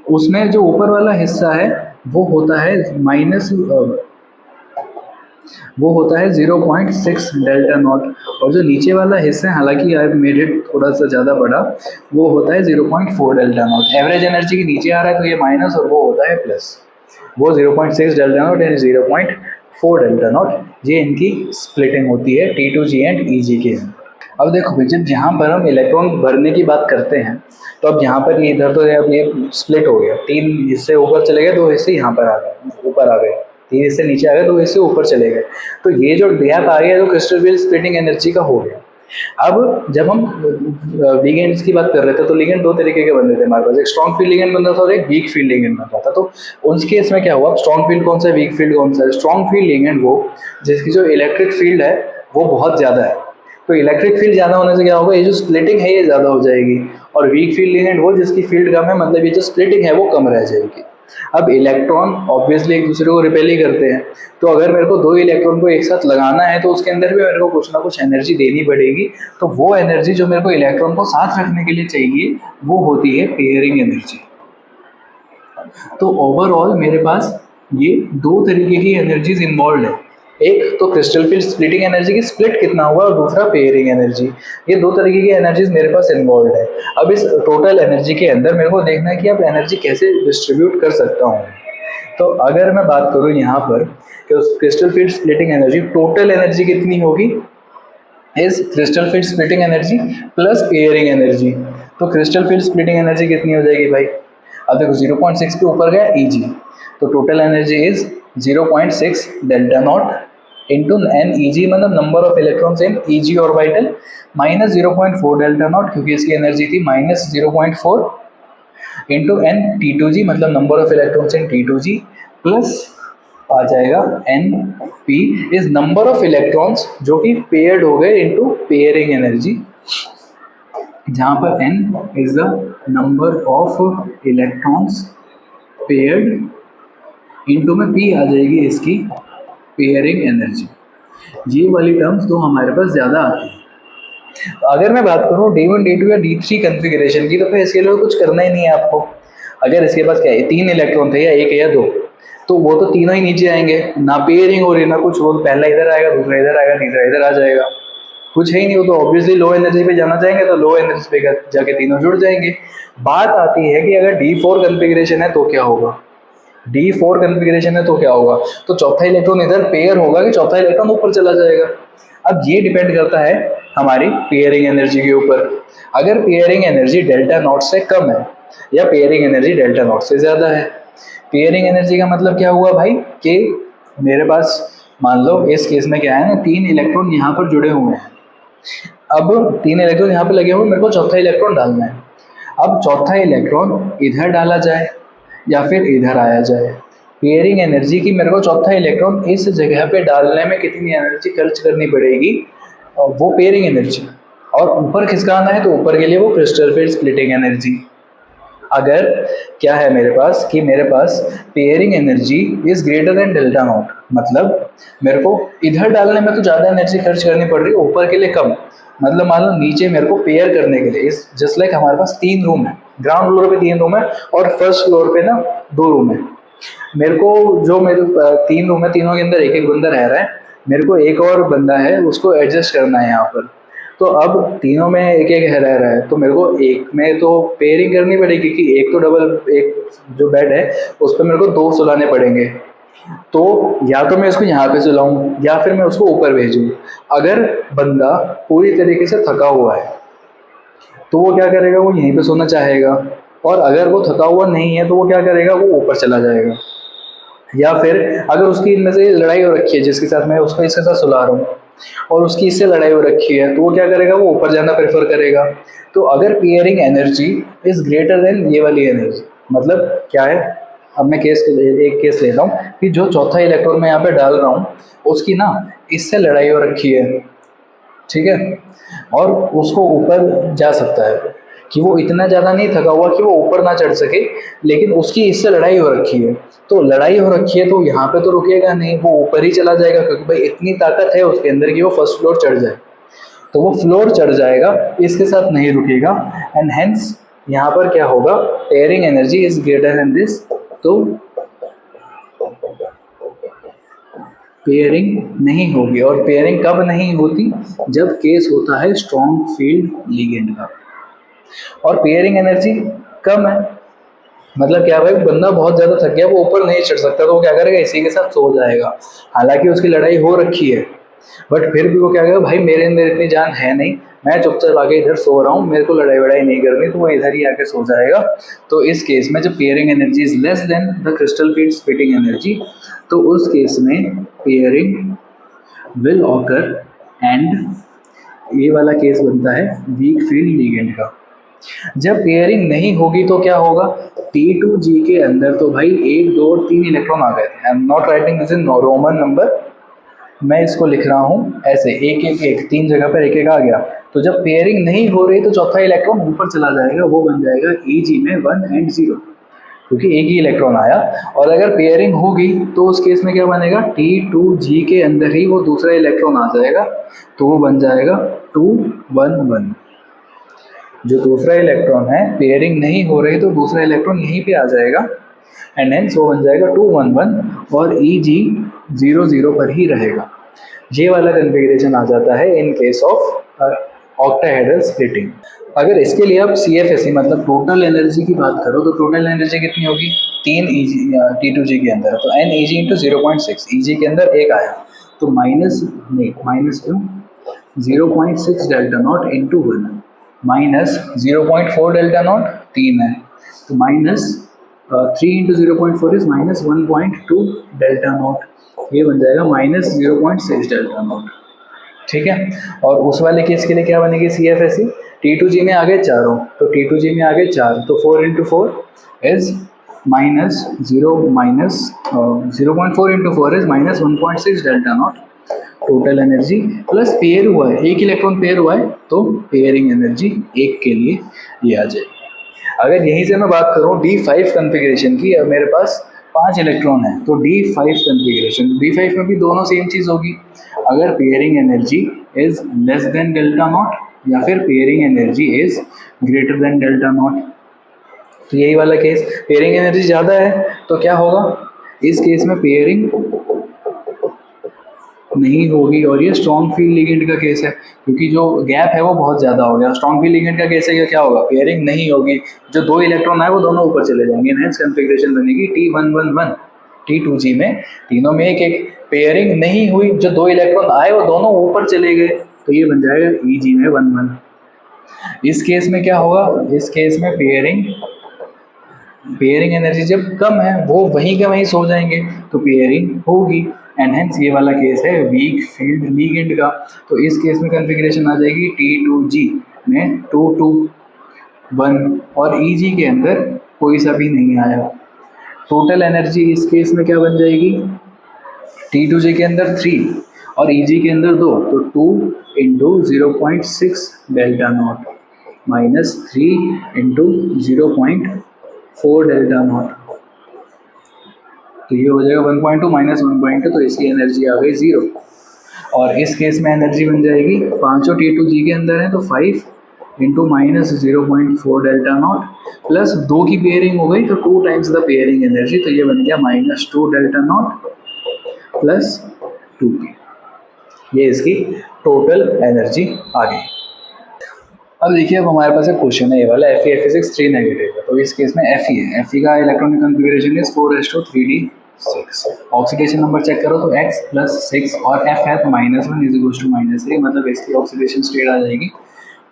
उसमें जो ऊपर वाला हिस्सा है वो होता है वो होता है 0.6 डेल्टा नॉट, और जो नीचे वाला हिस्सा है, हालांकि आई मेड इट थोड़ा सा ज़्यादा बड़ा, वो होता है 0.4 डेल्टा नॉट। एवरेज एनर्जी के नीचे आ रहा है तो ये माइनस और वो होता है प्लस। वो 0.6 डेल्टा नॉट यानी 0.4 डेल्टा नॉट, ये इनकी स्प्लिटिंग होती है T2G एंड EG के। अब देखो भाई, जब यहाँ पर हम इलेक्ट्रॉन भरने की बात करते हैं तो अब यहाँ पर ये इधर तो अब ये स्प्लिट हो गया, तीन हिस्से ऊपर चले गए, दो हिस्से यहाँ पर आ गए, ऊपर आ गए, तीन हिस्से नीचे आ गए, दो हिस्से ऊपर चले गए। तो ये जो गैप आ गया जो क्रिस्टल फील्ड स्प्लिटिंग एनर्जी का हो गया। अब जब हम लिगेंड्स की बात कर रहे थे तो लिगेंड दो तरीके के बन रहे थे हमारे पास, एक स्ट्रॉन्ग फील्ड लिगेंड बन रहा था और एक वीक फील्ड लिगेंड बन रहा था। तो उस केस में क्या हुआ, स्ट्रॉन्ग फील्ड कौन सा है, वीक फील्ड कौन सा है। स्ट्रॉन्ग फील्ड लिगेंड वो जिसकी जो इलेक्ट्रिक फील्ड है वो बहुत ज़्यादा है, तो इलेक्ट्रिक फील्ड ज़्यादा होने से क्या होगा, ये जो स्प्लिटिंग है ये ज़्यादा हो जाएगी। और वीक फील्ड लिगेंड वो जिसकी फील्ड कम है, मतलब ये जो स्प्लिटिंग है वो कम रह जाएगी। अब इलेक्ट्रॉन ऑब्वियसली एक दूसरे को रिपेल ही करते हैं, तो अगर मेरे को दो इलेक्ट्रॉन को एक साथ लगाना है तो उसके अंदर भी मेरे को कुछ ना कुछ एनर्जी देनी पड़ेगी। तो वो एनर्जी जो मेरे को इलेक्ट्रॉन को साथ रखने के लिए चाहिए वो होती है पेयरिंग एनर्जी। तो ओवरऑल मेरे पास ये दो तरीके की एनर्जीज इन्वॉल्व है, एक तो क्रिस्टल फील्ड स्प्लिटिंग एनर्जी की स्प्लिट कितना हुआ और दूसरा पेयरिंग एनर्जी। ये दो तरीके की एनर्जीज मेरे पास इन्वॉल्व है। अब इस टोटल एनर्जी के अंदर मेरे को देखना है कि अब एनर्जी कैसे डिस्ट्रीब्यूट कर सकता हूँ। तो अगर मैं बात करूँ यहाँ पर कि उस crystal field splitting energy, total energy कितनी होगी, is crystal field splitting energy plus pairing energy. तो क्रिस्टल फील्ड स्प्लिटिंग एनर्जी कितनी हो जाएगी भाई, अब देखो 0.6 पे ऊपर गया Eg, तो total energy is 0.6 delta naught into n Eg, मतलब number of electrons in Eg orbital, minus 0.4 delta naught क्योंकि इसकी एनर्जी थी माइनस 0.4 इंटू एन T2G, मतलब number of electrons in T2G, plus आ जाएगा n p is number of electrons जो कि paired हो गए इंटू पेयरिंग एनर्जी, जहाँ पर n is the number of electrons paired into में p आ जाएगी इसकी पेयरिंग एनर्जी। ये वाली टर्म्स तो हमारे पास ज़्यादा आती है। अगर मैं बात करूँ D1 D2 या D3 कन्फिग्रेशन की, तो फिर इसके लिए कुछ करना ही नहीं है आपको। अगर इसके पास क्या है, तीन इलेक्ट्रॉन थे या एक या दो, तो वो तो तीनों ही नीचे आएंगे, ना पेयरिंग हो रही ना कुछ, वो पहला इधर आएगा, दूसरा इधर आएगा, तीसरा इधर आ जाएगा, कुछ है ही नहीं। वो तो ऑब्वियसली लो एनर्जी पे जाना चाहेंगे तो लो एनर्जी पे जाके तीनों जुड़ जाएंगे। बात आती है कि अगर D4 कन्फिग्रेशन है तो क्या होगा, D4 कन्फिग्रेशन है तो क्या होगा, तो चौथा इलेक्ट्रॉन इधर पेयर होगा कि चौथा इलेक्ट्रॉन ऊपर चला जाएगा। अब ये डिपेंड करता है हमारी पेयरिंग एनर्जी के ऊपर। अगर पेयरिंग एनर्जी डेल्टा नॉट से कम है या पेयरिंग एनर्जी डेल्टा नॉट से ज़्यादा है, पेयरिंग एनर्जी का मतलब क्या हुआ भाई कि मेरे पास मान लो इस केस में क्या है ना, तीन इलेक्ट्रॉन यहाँ पर जुड़े हुए हैं। अब तीन इलेक्ट्रॉन यहाँ पर लगे हुए, मेरे को चौथा इलेक्ट्रॉन डालना है। अब चौथा इलेक्ट्रॉन इधर डाला जाए या फिर इधर आया जाए, पेयरिंग एनर्जी की मेरे को चौथा इलेक्ट्रॉन इस जगह पे डालने में कितनी एनर्जी खर्च करनी पड़ेगी, वो पेयरिंग एनर्जी। और ऊपर किसका आना है, तो ऊपर के लिए वो क्रिस्टल फिल्ड स्प्लिटिंग एनर्जी। अगर क्या है मेरे पास कि मेरे पास pairing energy is greater than delta naught, मतलब मेरे को इधर डालने में तो ज़्यादा एनर्जी खर्च करनी पड़ रही है, ऊपर के लिए कम। मतलब मान लो नीचे मेरे को पेयर करने के लिए इस जस्ट लाइक हमारे पास 3 रूम है, ग्राउंड फ्लोर पे 3 रूम है और फर्स्ट फ्लोर पे ना 2 रूम है। मेरे को जो मेरे 3 रूम है, तीनों के अंदर एक एक बंदा रह रहा है, मेरे को एक और बंदा है उसको एडजस्ट करना है यहाँ पर। तो अब तीनों में एक एक रह रहा है, तो मेरे को एक में तो पेयरिंग करनी पड़ेगी कि एक तो डबल, एक जो बेड है उस पर मेरे को 2 सुलाने पड़ेंगे। तो या तो मैं इसको यहाँ पे सुलाऊं या फिर मैं उसको ऊपर भेजूं। अगर बंदा पूरी तरीके से थका हुआ है तो वो क्या करेगा, वो यहीं पे सोना चाहेगा। और अगर वो थका हुआ नहीं है तो वो क्या करेगा, वो ऊपर चला जाएगा। या फिर अगर उसकी इनमें से लड़ाई हो रखी है जिसके साथ मैं उसको इसके साथ सुला रहा हूँ और उसकी इससे लड़ाई हो रखी है, तो वो क्या करेगा, वो ऊपर जाना प्रेफर करेगा। तो अगर pairing energy is greater then ये वाली एनर्जी, मतलब क्या है, अब मैं एक केस लेता हूँ कि जो चौथा इलेक्ट्रॉन मैं यहाँ पे डाल रहा हूँ उसकी ना इससे लड़ाई हो रखी है, ठीक है, और उसको ऊपर जा सकता है कि वो इतना ज़्यादा नहीं थका हुआ कि वो ऊपर ना चढ़ सके, लेकिन उसकी इससे लड़ाई हो रखी है। तो लड़ाई हो रखी है तो यहाँ पे तो रुकेगा नहीं, वो ऊपर ही चला जाएगा, क्योंकि भाई इतनी ताकत है उसके अंदर कि वो फर्स्ट फ्लोर चढ़ जाए। तो वो फ्लोर चढ़ जाएगा, इसके साथ नहीं रुकेगा। एंड हेंस यहाँ पर क्या होगा, pairing energy is greater then this. तो पेयरिंग नहीं होगी। और पेयरिंग कब नहीं होती, जब केस होता है स्ट्रॉन्ग फील्ड लिगेंड का और पेयरिंग एनर्जी कम है। मतलब क्या भाई, बंदा बहुत ज्यादा थक गया, वो ऊपर नहीं चढ़ सकता, तो वो क्या करेगा, इसी के साथ सो जाएगा। हालांकि उसकी लड़ाई हो रखी है, बट फिर भी वो क्या करेगा, भाई मेरे अंदर इतनी जान है नहीं, मैं चुपचाप आके इधर सो रहा हूँ, मेरे को लड़ाई वड़ाई नहीं करनी, तो वो इधर ही आके सो जाएगा। तो इस केस में जब pairing energy is less than the crystal field splitting energy, तो उस केस में पेयरिंग विल ऑकर एंड ये वाला केस बनता है वीक फील्ड लिगेंड का। जब पेयरिंग नहीं होगी तो क्या होगा, T2G के अंदर तो भाई 1 2 और 3 इलेक्ट्रॉन आ गए थे। I am not writing this in Roman number, मैं इसको लिख रहा हूँ ऐसे, एक एक एक 3 जगह पर एक एक आ गया। तो जब पेयरिंग नहीं हो रही तो चौथा इलेक्ट्रॉन ऊपर चला जाएगा, वो बन जाएगा Eg में 1 and 0, क्योंकि एक ही इलेक्ट्रॉन आया। और अगर पेयरिंग होगी तो उस केस में क्या बनेगा, T2G के अंदर ही वो दूसरा इलेक्ट्रॉन आ जाएगा, तो वो बन जाएगा 2 1 1। जो दूसरा इलेक्ट्रॉन है, पेयरिंग नहीं हो रही तो दूसरा इलेक्ट्रॉन यहीं पे आ जाएगा एंड हेंस वो बन जाएगा 2 1 1 और Eg 0 0 पर ही रहेगा। ये वाला कन्फिग्रेशन आ जाता है in case of octahedral splitting. अगर इसके लिए आप CFSE मतलब टोटल एनर्जी की बात करो तो टोटल एनर्जी कितनी होगी, 3 T2G के अंदर, तो NEG इंटू 0.6, EG के अंदर 1 आया तो माइनस क्यों, 0.6 delta naught into 1 minus 0.4 delta not 3 है, तो minus 3 into 0.4 is minus 1.2 delta not, ये बन जाएगा माइनस 0.6 डेल्टा नॉट, ठीक है। और उस वाले केस के लिए क्या बनेगी CFSE, T2G में आ गए चारों, तो T2G में आ गए 4, तो 4 into 4 is minus 0.4 into 4 is minus 1.6 delta not total energy, plus pair हुआ है, एक इलेक्ट्रॉन पेयर हुआ है तो पेयरिंग एनर्जी एक के लिए ये आ जाए। अगर यहीं से मैं बात करूँ D5 कन्फिग्रेशन की, अब मेरे पास 5 इलेक्ट्रॉन है तो D5 कन्फिग्रेशन, D5 में भी दोनों सेम चीज़ होगी। अगर pairing energy is less than delta not या फिर pairing energy is greater than delta not, तो यही वाला केस, पेयरिंग एनर्जी ज़्यादा है तो क्या होगा, इस केस में पेयरिंग नहीं होगी और ये स्ट्रॉन्ग फील्ड लिगेंड का केस है, क्योंकि जो गैप है वो बहुत ज़्यादा हो गया। स्ट्रॉन्ग फील्ड लिगेंड का केस है, क्या होगा, पेयरिंग नहीं होगी, जो 2 इलेक्ट्रॉन आए वो दोनों ऊपर चले जाएंगे, हेंस कन्फिग्रेशन बनेगी T111। T2G में तीनों में एक एक, पेयरिंग नहीं हुई, जो 2 इलेक्ट्रॉन आए वो दोनों ऊपर चले गए, तो ये बन जाएगा Eg में 1 1। इस केस में क्या होगा, इस केस में पेयरिंग एनर्जी जब कम है वो वहीं के वहीं सो जाएंगे, तो पेयरिंग होगी एंड हेंस ये वाला केस है वीक फील्ड लिगेंड का। तो इस केस में कन्फिग्रेशन आ जाएगी T2G में 2 2 1 और Eg के अंदर कोई सा भी नहीं आया, टोटल एनर्जी इस केस में क्या बन जाएगी, T2G के अंदर 3 और EG के अंदर 2, तो 2 into 0.6 delta not minus 3 into 0.4 delta not, तो ये हो जाएगा 1.2 माइनस 1.2, तो इसकी एनर्जी आ गई 0। और इस केस में एनर्जी बन जाएगी, पाँचों T2G के अंदर है तो 5 into minus 0.4 delta not plus 2 की पेयरिंग हो गई तो 2 टाइम्स द पेयरिंग एनर्जी, तो ये बन गया minus 2 delta not plus 2p। ये इसकी टोटल एनर्जी आ गई। अब देखिए, अब हमारे पास एक क्वेश्चन है ये वाला, Fe 3 नेगेटिव है, तो इस केस में Fe है, Fe का electronic configuration is 4s2 3d6। Oxidation number check करो तो x प्लस 6 और F है तो -1 इज इक्वल टू -3, मतलब इसकी ऑक्सीडेशन स्टेट आ जाएगी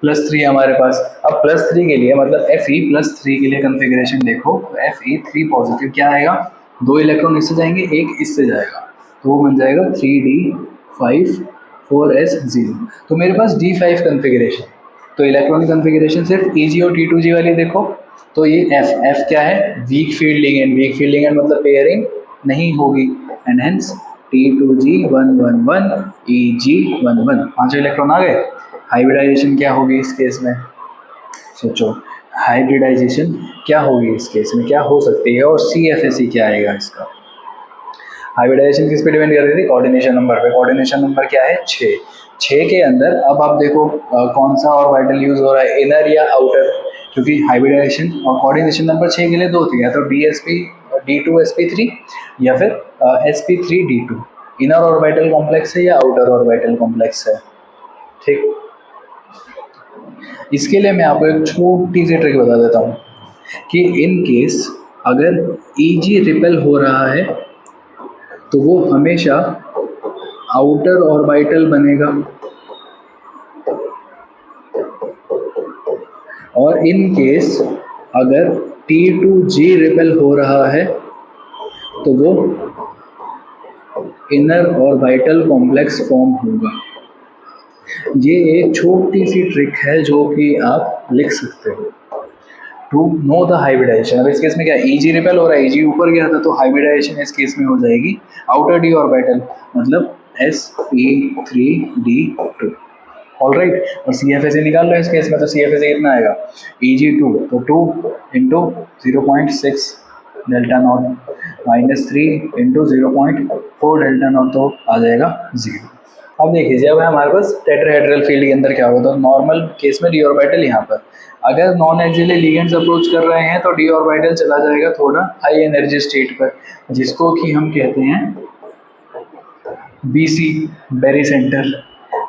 +3 हमारे पास। अब +3 के लिए मतलब Fe +3 के लिए कॉन्फ़िगरेशन देखो, तो Fe3 पॉजिटिव क्या आएगा, 2 इलेक्ट्रॉन इससे जाएंगे, एक इससे जाएगा, तो वो बन जाएगा 3d5 4s0। तो मेरे पास d5 कॉन्फ़िगरेशन, तो इलेक्ट्रॉनिक कॉन्फ़िगरेशन सिर्फ Eg और T2G वाली देखो, तो ये F क्या है, weak field ligand, weak field ligand मतलब पेयरिंग नहीं होगी, and hence T2G 1 1 1 Eg 1 1, 5 electron आ गए। हाइब्रिडाइजेशन क्या होगी इस केस में, सोचो हाइब्रिडाइजेशन क्या होगी इस केस में, क्या हो सकती है, और CFSE क्या आएगा इसका। हाइब्रिडाइजेशन किस पे डिपेंड कर रही थी, कोऑर्डिनेशन नंबर पे। कोऑर्डिनेशन नंबर क्या है, 6 के अंदर। अब आप देखो कौन सा ऑर्बिटल यूज हो रहा है, इनर या आउटर, क्योंकि हाइब्रिडाइजेशन और कोऑर्डिनेशन नंबर 6 के लिए 2 थे, या तो D2sp3 या फिर sp3d2, इनर ऑर्बिटल कॉम्प्लेक्स है या आउटर ऑर्बिटल कॉम्प्लेक्स है, ठीक। इसके लिए मैं आपको एक छोटी सी ट्रिक बता देता हूँ कि इन केस अगर Eg रिपेल हो रहा है तो वो हमेशा आउटर ऑर्बिटल बनेगा, और इन केस अगर T2G रिपेल हो रहा है तो वो इनर ऑर्बिटल कॉम्प्लेक्स फॉर्म होगा। ये एक छोटी सी ट्रिक है जो कि आप लिख सकते हो टू नो द हाइब्रिडाइजेशन। अब इस केस में क्या, Eg रिपेल हो रहा है, Eg ऊपर गया था, तो हाइब्रिडाइजेशन इस केस में हो जाएगी आउटर डी ऑर्बिटल, मतलब sp3d2, ऑलराइट। और CFSE निकाल लो इस केस में, तो CFSE कितना आएगा, Eg2, तो 2 into 0.6 delta not minus 3 into 0.4 delta not, तो आ जाएगा 0। अब देखिए, जब हमारे पास टेट्राहेड्रल फील्ड के अंदर क्या होगा, तो नॉर्मल केस में डी ऑर्बिटल यहाँ पर, अगर नॉन एक्सियली लिगेंड्स अप्रोच कर रहे हैं तो डी ऑर्बिटल चला जाएगा थोड़ा हाई एनर्जी स्टेट पर, जिसको कि हम कहते हैं BC, बेरी सेंटर।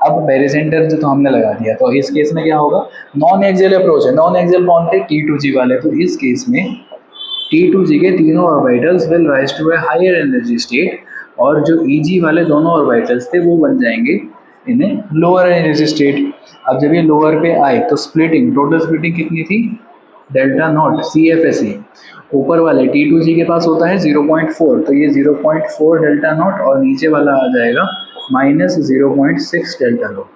अब बेरी सेंटर जो तो हमने लगा दिया, तो इस केस में क्या होगा, नॉन एक्सियल अप्रोच है, नॉन एक्सियल कौन थे, T2G वाले, तो इस केस में T2G के तीनों orbitals will rise to a higher energy state, और जो Eg वाले दोनों ऑर्बिटल्स थे वो बन जाएंगे इन्हें लोअर एनर्जी स्टेट। अब जब ये लोअर पे आए तो स्प्लिटिंग, टोटल स्प्लिटिंग कितनी थी, डेल्टा नॉट CFSE, ऊपर वाले T2G के पास होता है 0.4, तो ये 0.4 डेल्टा नॉट, और नीचे वाला आ जाएगा माइनस 0.6 डेल्टा नॉट।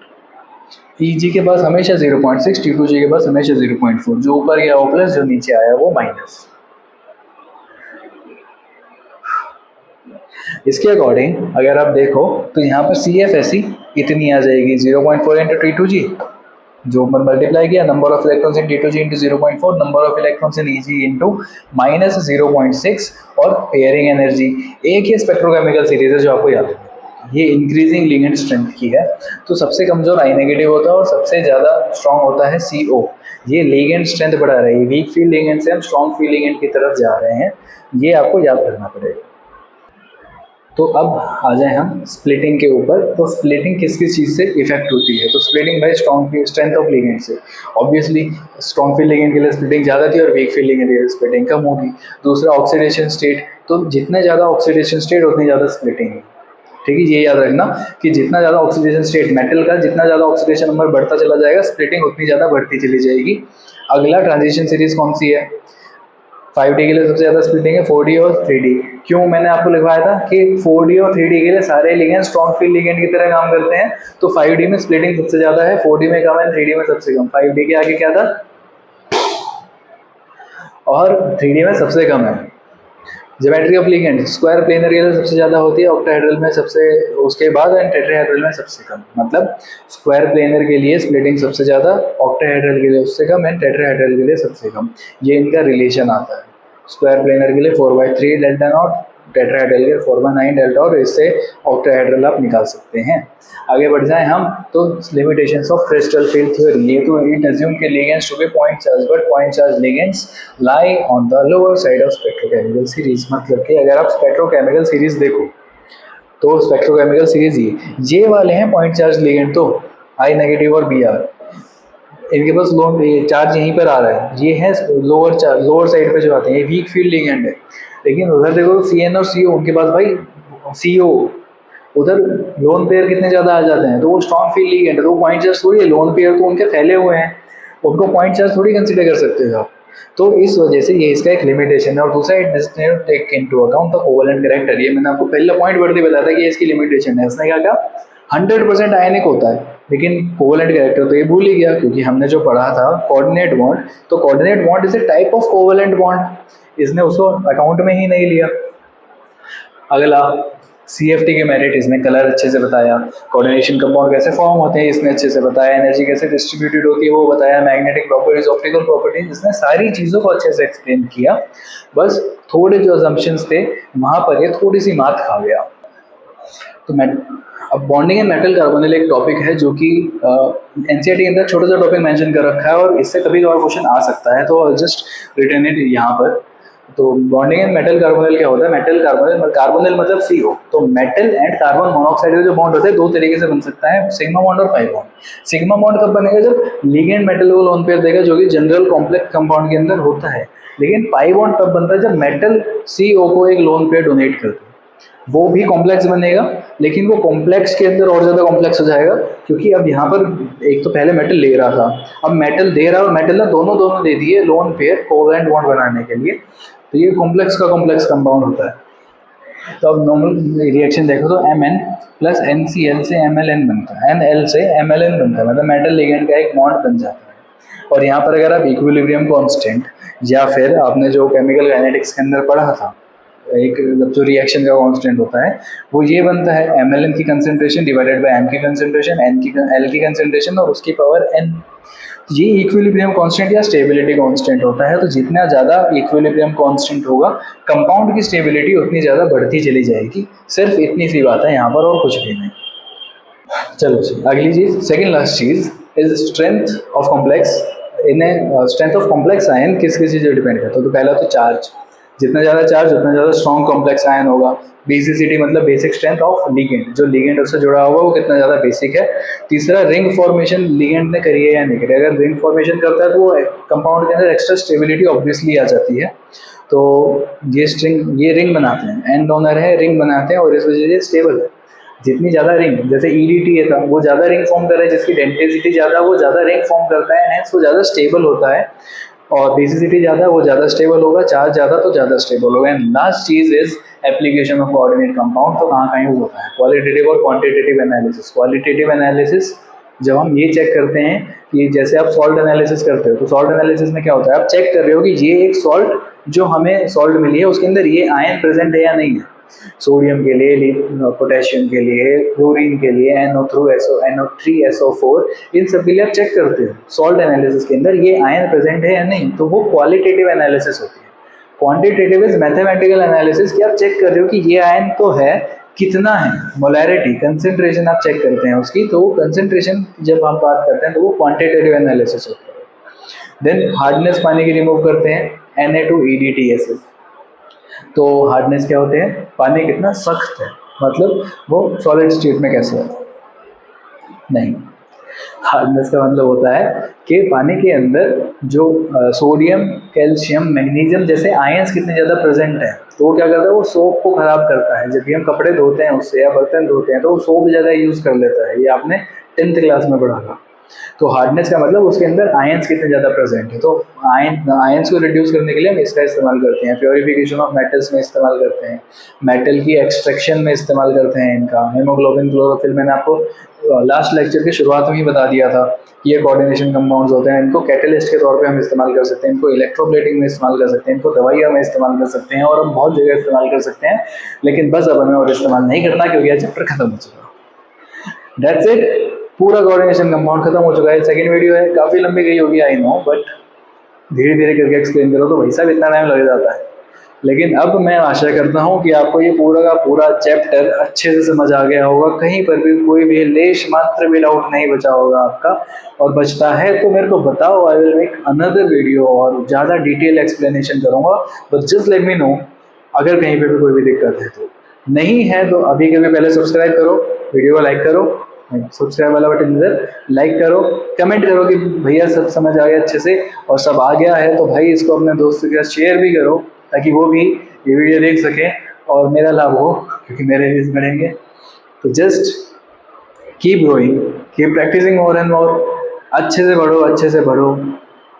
Eg के पास हमेशा 0.6, T2G के पास हमेशा 0.4, जो ऊपर गया वो प्लस, जो नीचे आया वो माइनस। इसके अकॉर्डिंग अगर आप देखो तो यहाँ पर CFSE इतनी आ जाएगी, 0.4 इंटू T2G, जो ऊपर मल्टीप्लाई किया, number of electrons in T2G into 0.4, number of electrons in Eg into minus 0.6, और पेयरिंग एनर्जी। एक ही स्पेक्ट्रोकेमिकल सीरीज है जो आपको याद है, ये इंक्रीजिंग लिगेंड स्ट्रेंथ की है, तो सबसे कमजोर I नेगेटिव होता है और सबसे ज़्यादा स्ट्रॉन्ग होता है CO। ये लिगेंड स्ट्रेंथ बढ़ा रही है, वीक फील्ड लिगेंड से हम स्ट्रॉन्ग फील्ड लिगेंड की तरफ जा रहे हैं, ये आपको याद रखना पड़ेगा। तो अब आ जाए हम स्प्लिटिंग के ऊपर, तो स्प्लिटिंग किस किस चीज़ से इफेक्ट होती है, तो स्प्लिटिंग भाई स्ट्रेंथ ऑफ लिगेंड से, ऑब्वियसली स्ट्रॉन्ग फील्ड लिगेंड के लिए स्प्लिटिंग ज़्यादा थी और वीक फील्ड लिगेंड के लिए स्प्लिटिंग कम होगी। दूसरा ऑक्सीडेशन स्टेट, तो जितने ज़्यादा ऑक्सीडेशन स्टेट उतनी ज़्यादा स्प्लिटिंग है, ठीक है, ये याद रखना कि जितना ज़्यादा ऑक्सीडेशन स्टेट मेटल का, जितना ज़्यादा ऑक्सीडेशन नंबर बढ़ता चला जाएगा, स्प्लिटिंग उतनी ज़्यादा बढ़ती चली जाएगी। अगला ट्रांजिशन सीरीज कौन सी है, 5D के लिए सबसे ज़्यादा स्प्लिटिंग है 4D और 3D। क्यों, मैंने आपको लिखवाया था कि 4D और 3D के लिए सारे लिगेंड स्ट्रॉन्ग फील्ड लिगेंड की तरह काम करते हैं, तो 5D में स्प्लिटिंग सबसे ज़्यादा है, 4D में कम है, 3D में सबसे कम। 5D के आगे क्या था, और 3D में सबसे कम है। Geometry of ligand square planar के लिए सबसे ज़्यादा होती है, ऑक्टाहेड्रल में सबसे, उसके बाद एंड टेट्राहेड्रल में सबसे कम। मतलब स्क्वायर प्लेनर के लिए स्प्लिटिंग सबसे ज़्यादा, ऑक्टाहेड्रल के लिए उससे कम एंड टेट्राहेड्रल के लिए सबसे कम। ये इनका रिलेशन आता है। स्क्वायर प्लेनर के लिए 4/3 डेल्टा नॉट, टेट्राहेड्रल के 4/9 डेल्टा, और इससे ऑक्टाहेड्रल आप निकाल सकते हैं। आगे बढ़ जाएं हम तो limitations of crystal field theory. ये तो इट अज्यूम के ligands to be point charge, but point charge ligands lie on the lower side of spectrochemical series. मतलब कि अगर आप स्पेक्ट्रोकेमिकल सीरीज देखो तो स्पेक्ट्रोकेमिकल सीरीज ये वाले हैं पॉइंट चार्ज लिगेंड, तो आई नेगेटिव और बी आर, इनके पास लोन चार्ज यहीं पर आ रहा है। ये है लोअर चार्ज, लोअर साइड पे जो आते हैं, ये वीक फील्ड लिगेंड है। लेकिन उधर देखो सी एन और सी ओ, उनके पास भाई सी ओ, उधर लोन पेयर कितने ज़्यादा आ जाते हैं, तो वो स्ट्रॉन्ग फील्ड लिगेंड है, तो वो पॉइंट चार्ज थोड़ी है। लोन पेयर तो उनके फैले हुए हैं, उनको पॉइंट चार्ज थोड़ी कंसिडर कर सकते हो आप। तो इस वजह से ये इसका एक लिमिटेशन है। और दूसरा, it does not take into account the covalent character. ये मैंने आपको पहला पॉइंट बढ़ते बताया था कि ये इसकी लिमिटेशन है। इसने क्या कहा 100% आयनिक होता है, लेकिन कोवेलेंट कैरेक्टर तो ये भूल ही गया, क्योंकि हमने जो पढ़ा था कोऑर्डिनेट बॉन्ड, तो coordinate bond is a type of covalent bond, इसने उसको अकाउंट में ही नहीं लिया। अगला CFT के मेरिट, इसने कलर अच्छे से बताया, कोऑर्डिनेशन कंपाउंड कैसे फॉर्म होते हैं इसने अच्छे से बताया, एनर्जी कैसे डिस्ट्रीब्यूटेड होती है वो बताया, मैग्नेटिक प्रॉपर्टीज, ऑप्टिकल प्रॉपर्टीज, इसने सारी चीज़ों को अच्छे से एक्सप्लेन किया। बस थोड़े जो अजम्पशंस थे वहाँ पर ये थोड़ी सी मात खा गया। तो मैं अब बॉन्डिंग एंड मेटल कार्बोनिल एक टॉपिक है जो कि NCERT के अंदर छोटा सा टॉपिक मेंशन कर रखा है, और इससे कभी कभार क्वेश्चन आ सकता है, तो जस्ट रिटर्न इट यहाँ पर। तो बॉन्डिंग एंड मेटल कार्बोनिल क्या होता है? मेटल कार्बोनिल, कार्बोनिल मतलब CO, तो मेटल एंड कार्बन मोनोऑक्साइड का जो बॉन्ड होता है दो तरीके से बन सकता है, सिग्मा बॉन्ड और पाई बॉन्ड। सिग्मा बॉन्ड कब बनेगा? जब लिगेंड मेटल को लोन पेयर देगा, जो कि जनरल कॉम्प्लेक्स कंपाउंड के अंदर होता है। लेकिन पाई बॉन्ड तब बनता है जब मेटल CO को एक लोन पेयर डोनेट करते हैं, वो भी कॉम्प्लेक्स बनेगा, लेकिन वो कॉम्प्लेक्स के अंदर और ज़्यादा कॉम्प्लेक्स हो जाएगा, क्योंकि अब यहाँ पर एक तो पहले मेटल ले रहा था, अब मेटल दे रहा है, और मेटल ने दोनों दे दिए लोन पेयर कोवेलेंट बॉन्ड बनाने के लिए, तो ये कॉम्प्लेक्स का कॉम्प्लेक्स कंपाउंड होता है। तो अब नॉर्मल रिएक्शन देखो तो Mn प्लस NCl से MlN बनता है, NL से MlN बनता है, मतलब मेटल लिगेंड का एक बॉन्ड बन जाता है। और यहाँ पर अगर आप इक्विलिब्रियम कांस्टेंट या फिर आपने जो केमिकल काइनेटिक्स के अंदर पढ़ा था, एक जो रिएक्शन का कांस्टेंट होता है वो ये बनता है MlN की कंसंट्रेशन डिवाइडेड बाय M की कंसंट्रेशन, L की कंसंट्रेशन और उसकी पावर N। ये इक्विलिब्रियम कांस्टेंट या स्टेबिलिटी कांस्टेंट होता है। तो जितना ज़्यादा इक्विलिब्रियम कांस्टेंट होगा, कंपाउंड की स्टेबिलिटी उतनी ज़्यादा बढ़ती चली जाएगी। सिर्फ इतनी सी बात है यहाँ पर, और कुछ भी नहीं। चलो जी, अगली चीज़, सेकेंड लास्ट चीज़ इज स्ट्रेंथ ऑफ कॉम्प्लेक्स। इन्हें स्ट्रेंथ ऑफ कॉम्प्लेक्स आयन किस किस चीज़ पर डिपेंड करता है? तो पहला तो चार्ज, जितना ज़्यादा चार्ज उतना ज़्यादा स्ट्रॉन्ग कॉम्प्लेक्स आयन होगा। बेसिसिटी मतलब बेसिक स्ट्रेंथ ऑफ लिगेंड, जो लिगेंड उससे जुड़ा होगा वो कितना ज़्यादा बेसिक है। तीसरा, रिंग फॉर्मेशन लिगेंड ने करी है या नहीं करी। अगर रिंग फॉर्मेशन करता है तो वो कंपाउंड के अंदर एक्स्ट्रा स्टेबिलिटी ऑब्वियसली आ जाती है। तो ये रिंग बनाते हैं, एंड डोनर है, रिंग बनाते हैं, और इस वजह से स्टेबल है। जितनी ज़्यादा रिंग, जैसे EDTA था, वो ज़्यादा रिंग फॉर्म कर रहा है, जिसकी डेंसिटी ज़्यादा वो ज़्यादा रिंग फॉर्म करता है, हेंस वो ज़्यादा स्टेबल होता है। और बेसिसिटी ज़्यादा, वो ज़्यादा स्टेबल होगा, चार्ज ज़्यादा तो ज़्यादा स्टेबल होगा। एंड लास्ट चीज़ is application of coordinate compound. तो कहाँ यूज़ होता है? क्वालिटेटिव और क्वांटिटेटिव एनालिसिस। क्वालिटेटिव एनालिसिस जब हम ये चेक करते हैं कि जैसे आप सॉल्ट एनालिसिस करते हो, तो सॉल्ट एनालिसिस में क्या होता है? आप चेक कर रहे हो कि ये एक सॉल्ट जो हमें सॉल्ट मिली है उसके अंदर ये आयन प्रेजेंट है या नहीं है। सोडियम के लिए, पोटेशियम के लिए, क्लोरीन के लिए, NO3SO4, इन सब के लिए आप चेक करते हो सॉल्ट एनालिसिस के अंदर ये आयन प्रेजेंट है या नहीं, तो वो क्वालिटेटिव एनालिसिस होती है। क्वांटिटेटिव इज मैथमेटिकल एनालिसिस, कि आप चेक कर रहे हो कि ये आयन तो है, कितना है, मोलैरिटी, कंसेंट्रेशन आप चेक करते हैं उसकी, तो कंसेंट्रेशन जब हम बात करते हैं तो वो क्वांटिटेटिव एनालिसिस होता है। देन हार्डनेस पानी की रिमूव करते हैं, Na2EDTA। तो हार्डनेस क्या होते हैं? पानी कितना सख्त है, मतलब वो सॉलिड स्टेट में कैसे है। नहीं, हार्डनेस का मतलब होता है कि पानी के अंदर जो सोडियम, कैल्शियम, मैग्नीशियम जैसे आयंस कितने ज़्यादा प्रेजेंट हैं, तो वो क्या करता है? वो सोप को ख़राब करता है। जब भी हम कपड़े धोते हैं उससे या बर्तन धोते हैं तो वो सोप ज़्यादा यूज़ कर लेता है। ये आपने 10th क्लास में पढ़ा था। तो हार्डनेस का मतलब उसके अंदर आयंस कितने ज़्यादा प्रेजेंट है। तो आयंस को रिड्यूस करने के लिए हम इसका इस्तेमाल करते हैं, प्योरिफिकेशन ऑफ मेटल्स में इस्तेमाल करते हैं, मेटल की एक्सट्रैक्शन में इस्तेमाल करते हैं इनका। हेमोग्लोबिन, क्लोरोफिल, मैंने आपको लास्ट लेक्चर की शुरुआत में ही बता दिया था कि ये कोऑर्डिनेशन कंपाउंड्स होते हैं। इनको कैटलिस्ट के तौर पे हम इस्तेमाल कर सकते हैं, इनको इलेक्ट्रोप्लेटिंग में इस्तेमाल कर सकते हैं, इनको दवाइयों में इस्तेमाल कर सकते हैं और हम बहुत जगह इस्तेमाल कर सकते हैं। लेकिन बस अब हमें और इस्तेमाल नहीं करना क्योंकि यह चैप्टर खत्म हो चुका। दैट्स इट, पूरा कोऑर्डिनेशन कंपाउंड खत्म हो चुका है। सेकंड वीडियो है, काफ़ी लंबी गई होगी आई नो, बट धीरे धीरे करके एक्सप्लेन करो तो भाई साहब इतना टाइम लग जाता है। लेकिन अब मैं आशा करता हूँ कि आपको ये पूरा का पूरा चैप्टर अच्छे से समझ आ गया होगा, कहीं पर भी कोई भी लेश मात्र भी डाउट नहीं बचा होगा आपका। और बचता है तो मेरे को बताओ, I will make another video और ज़्यादा डिटेल एक्सप्लेनेशन करूँगा। But just let me no अगर कहीं पर भी कोई भी दिक्कत है। तो नहीं है तो अभी के भी पहले सब्सक्राइब करो, वीडियो को लाइक करो, सब्सक्राइब वाला बटन इधर, लाइक करो, कमेंट करो कि भैया सब समझ आ गया अच्छे से, और सब आ गया है तो भाई इसको अपने दोस्तों के साथ शेयर भी करो ताकि वो भी ये वीडियो देख सकें और मेरा लाभ हो, क्योंकि मेरे व्यूज बढ़ेंगे। तो just keep growing, keep practising more and more, अच्छे से बढ़ो, अच्छे से बढ़ो।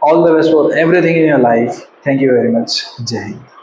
All the best for everything in your life. Thank you very much. Jai Hind.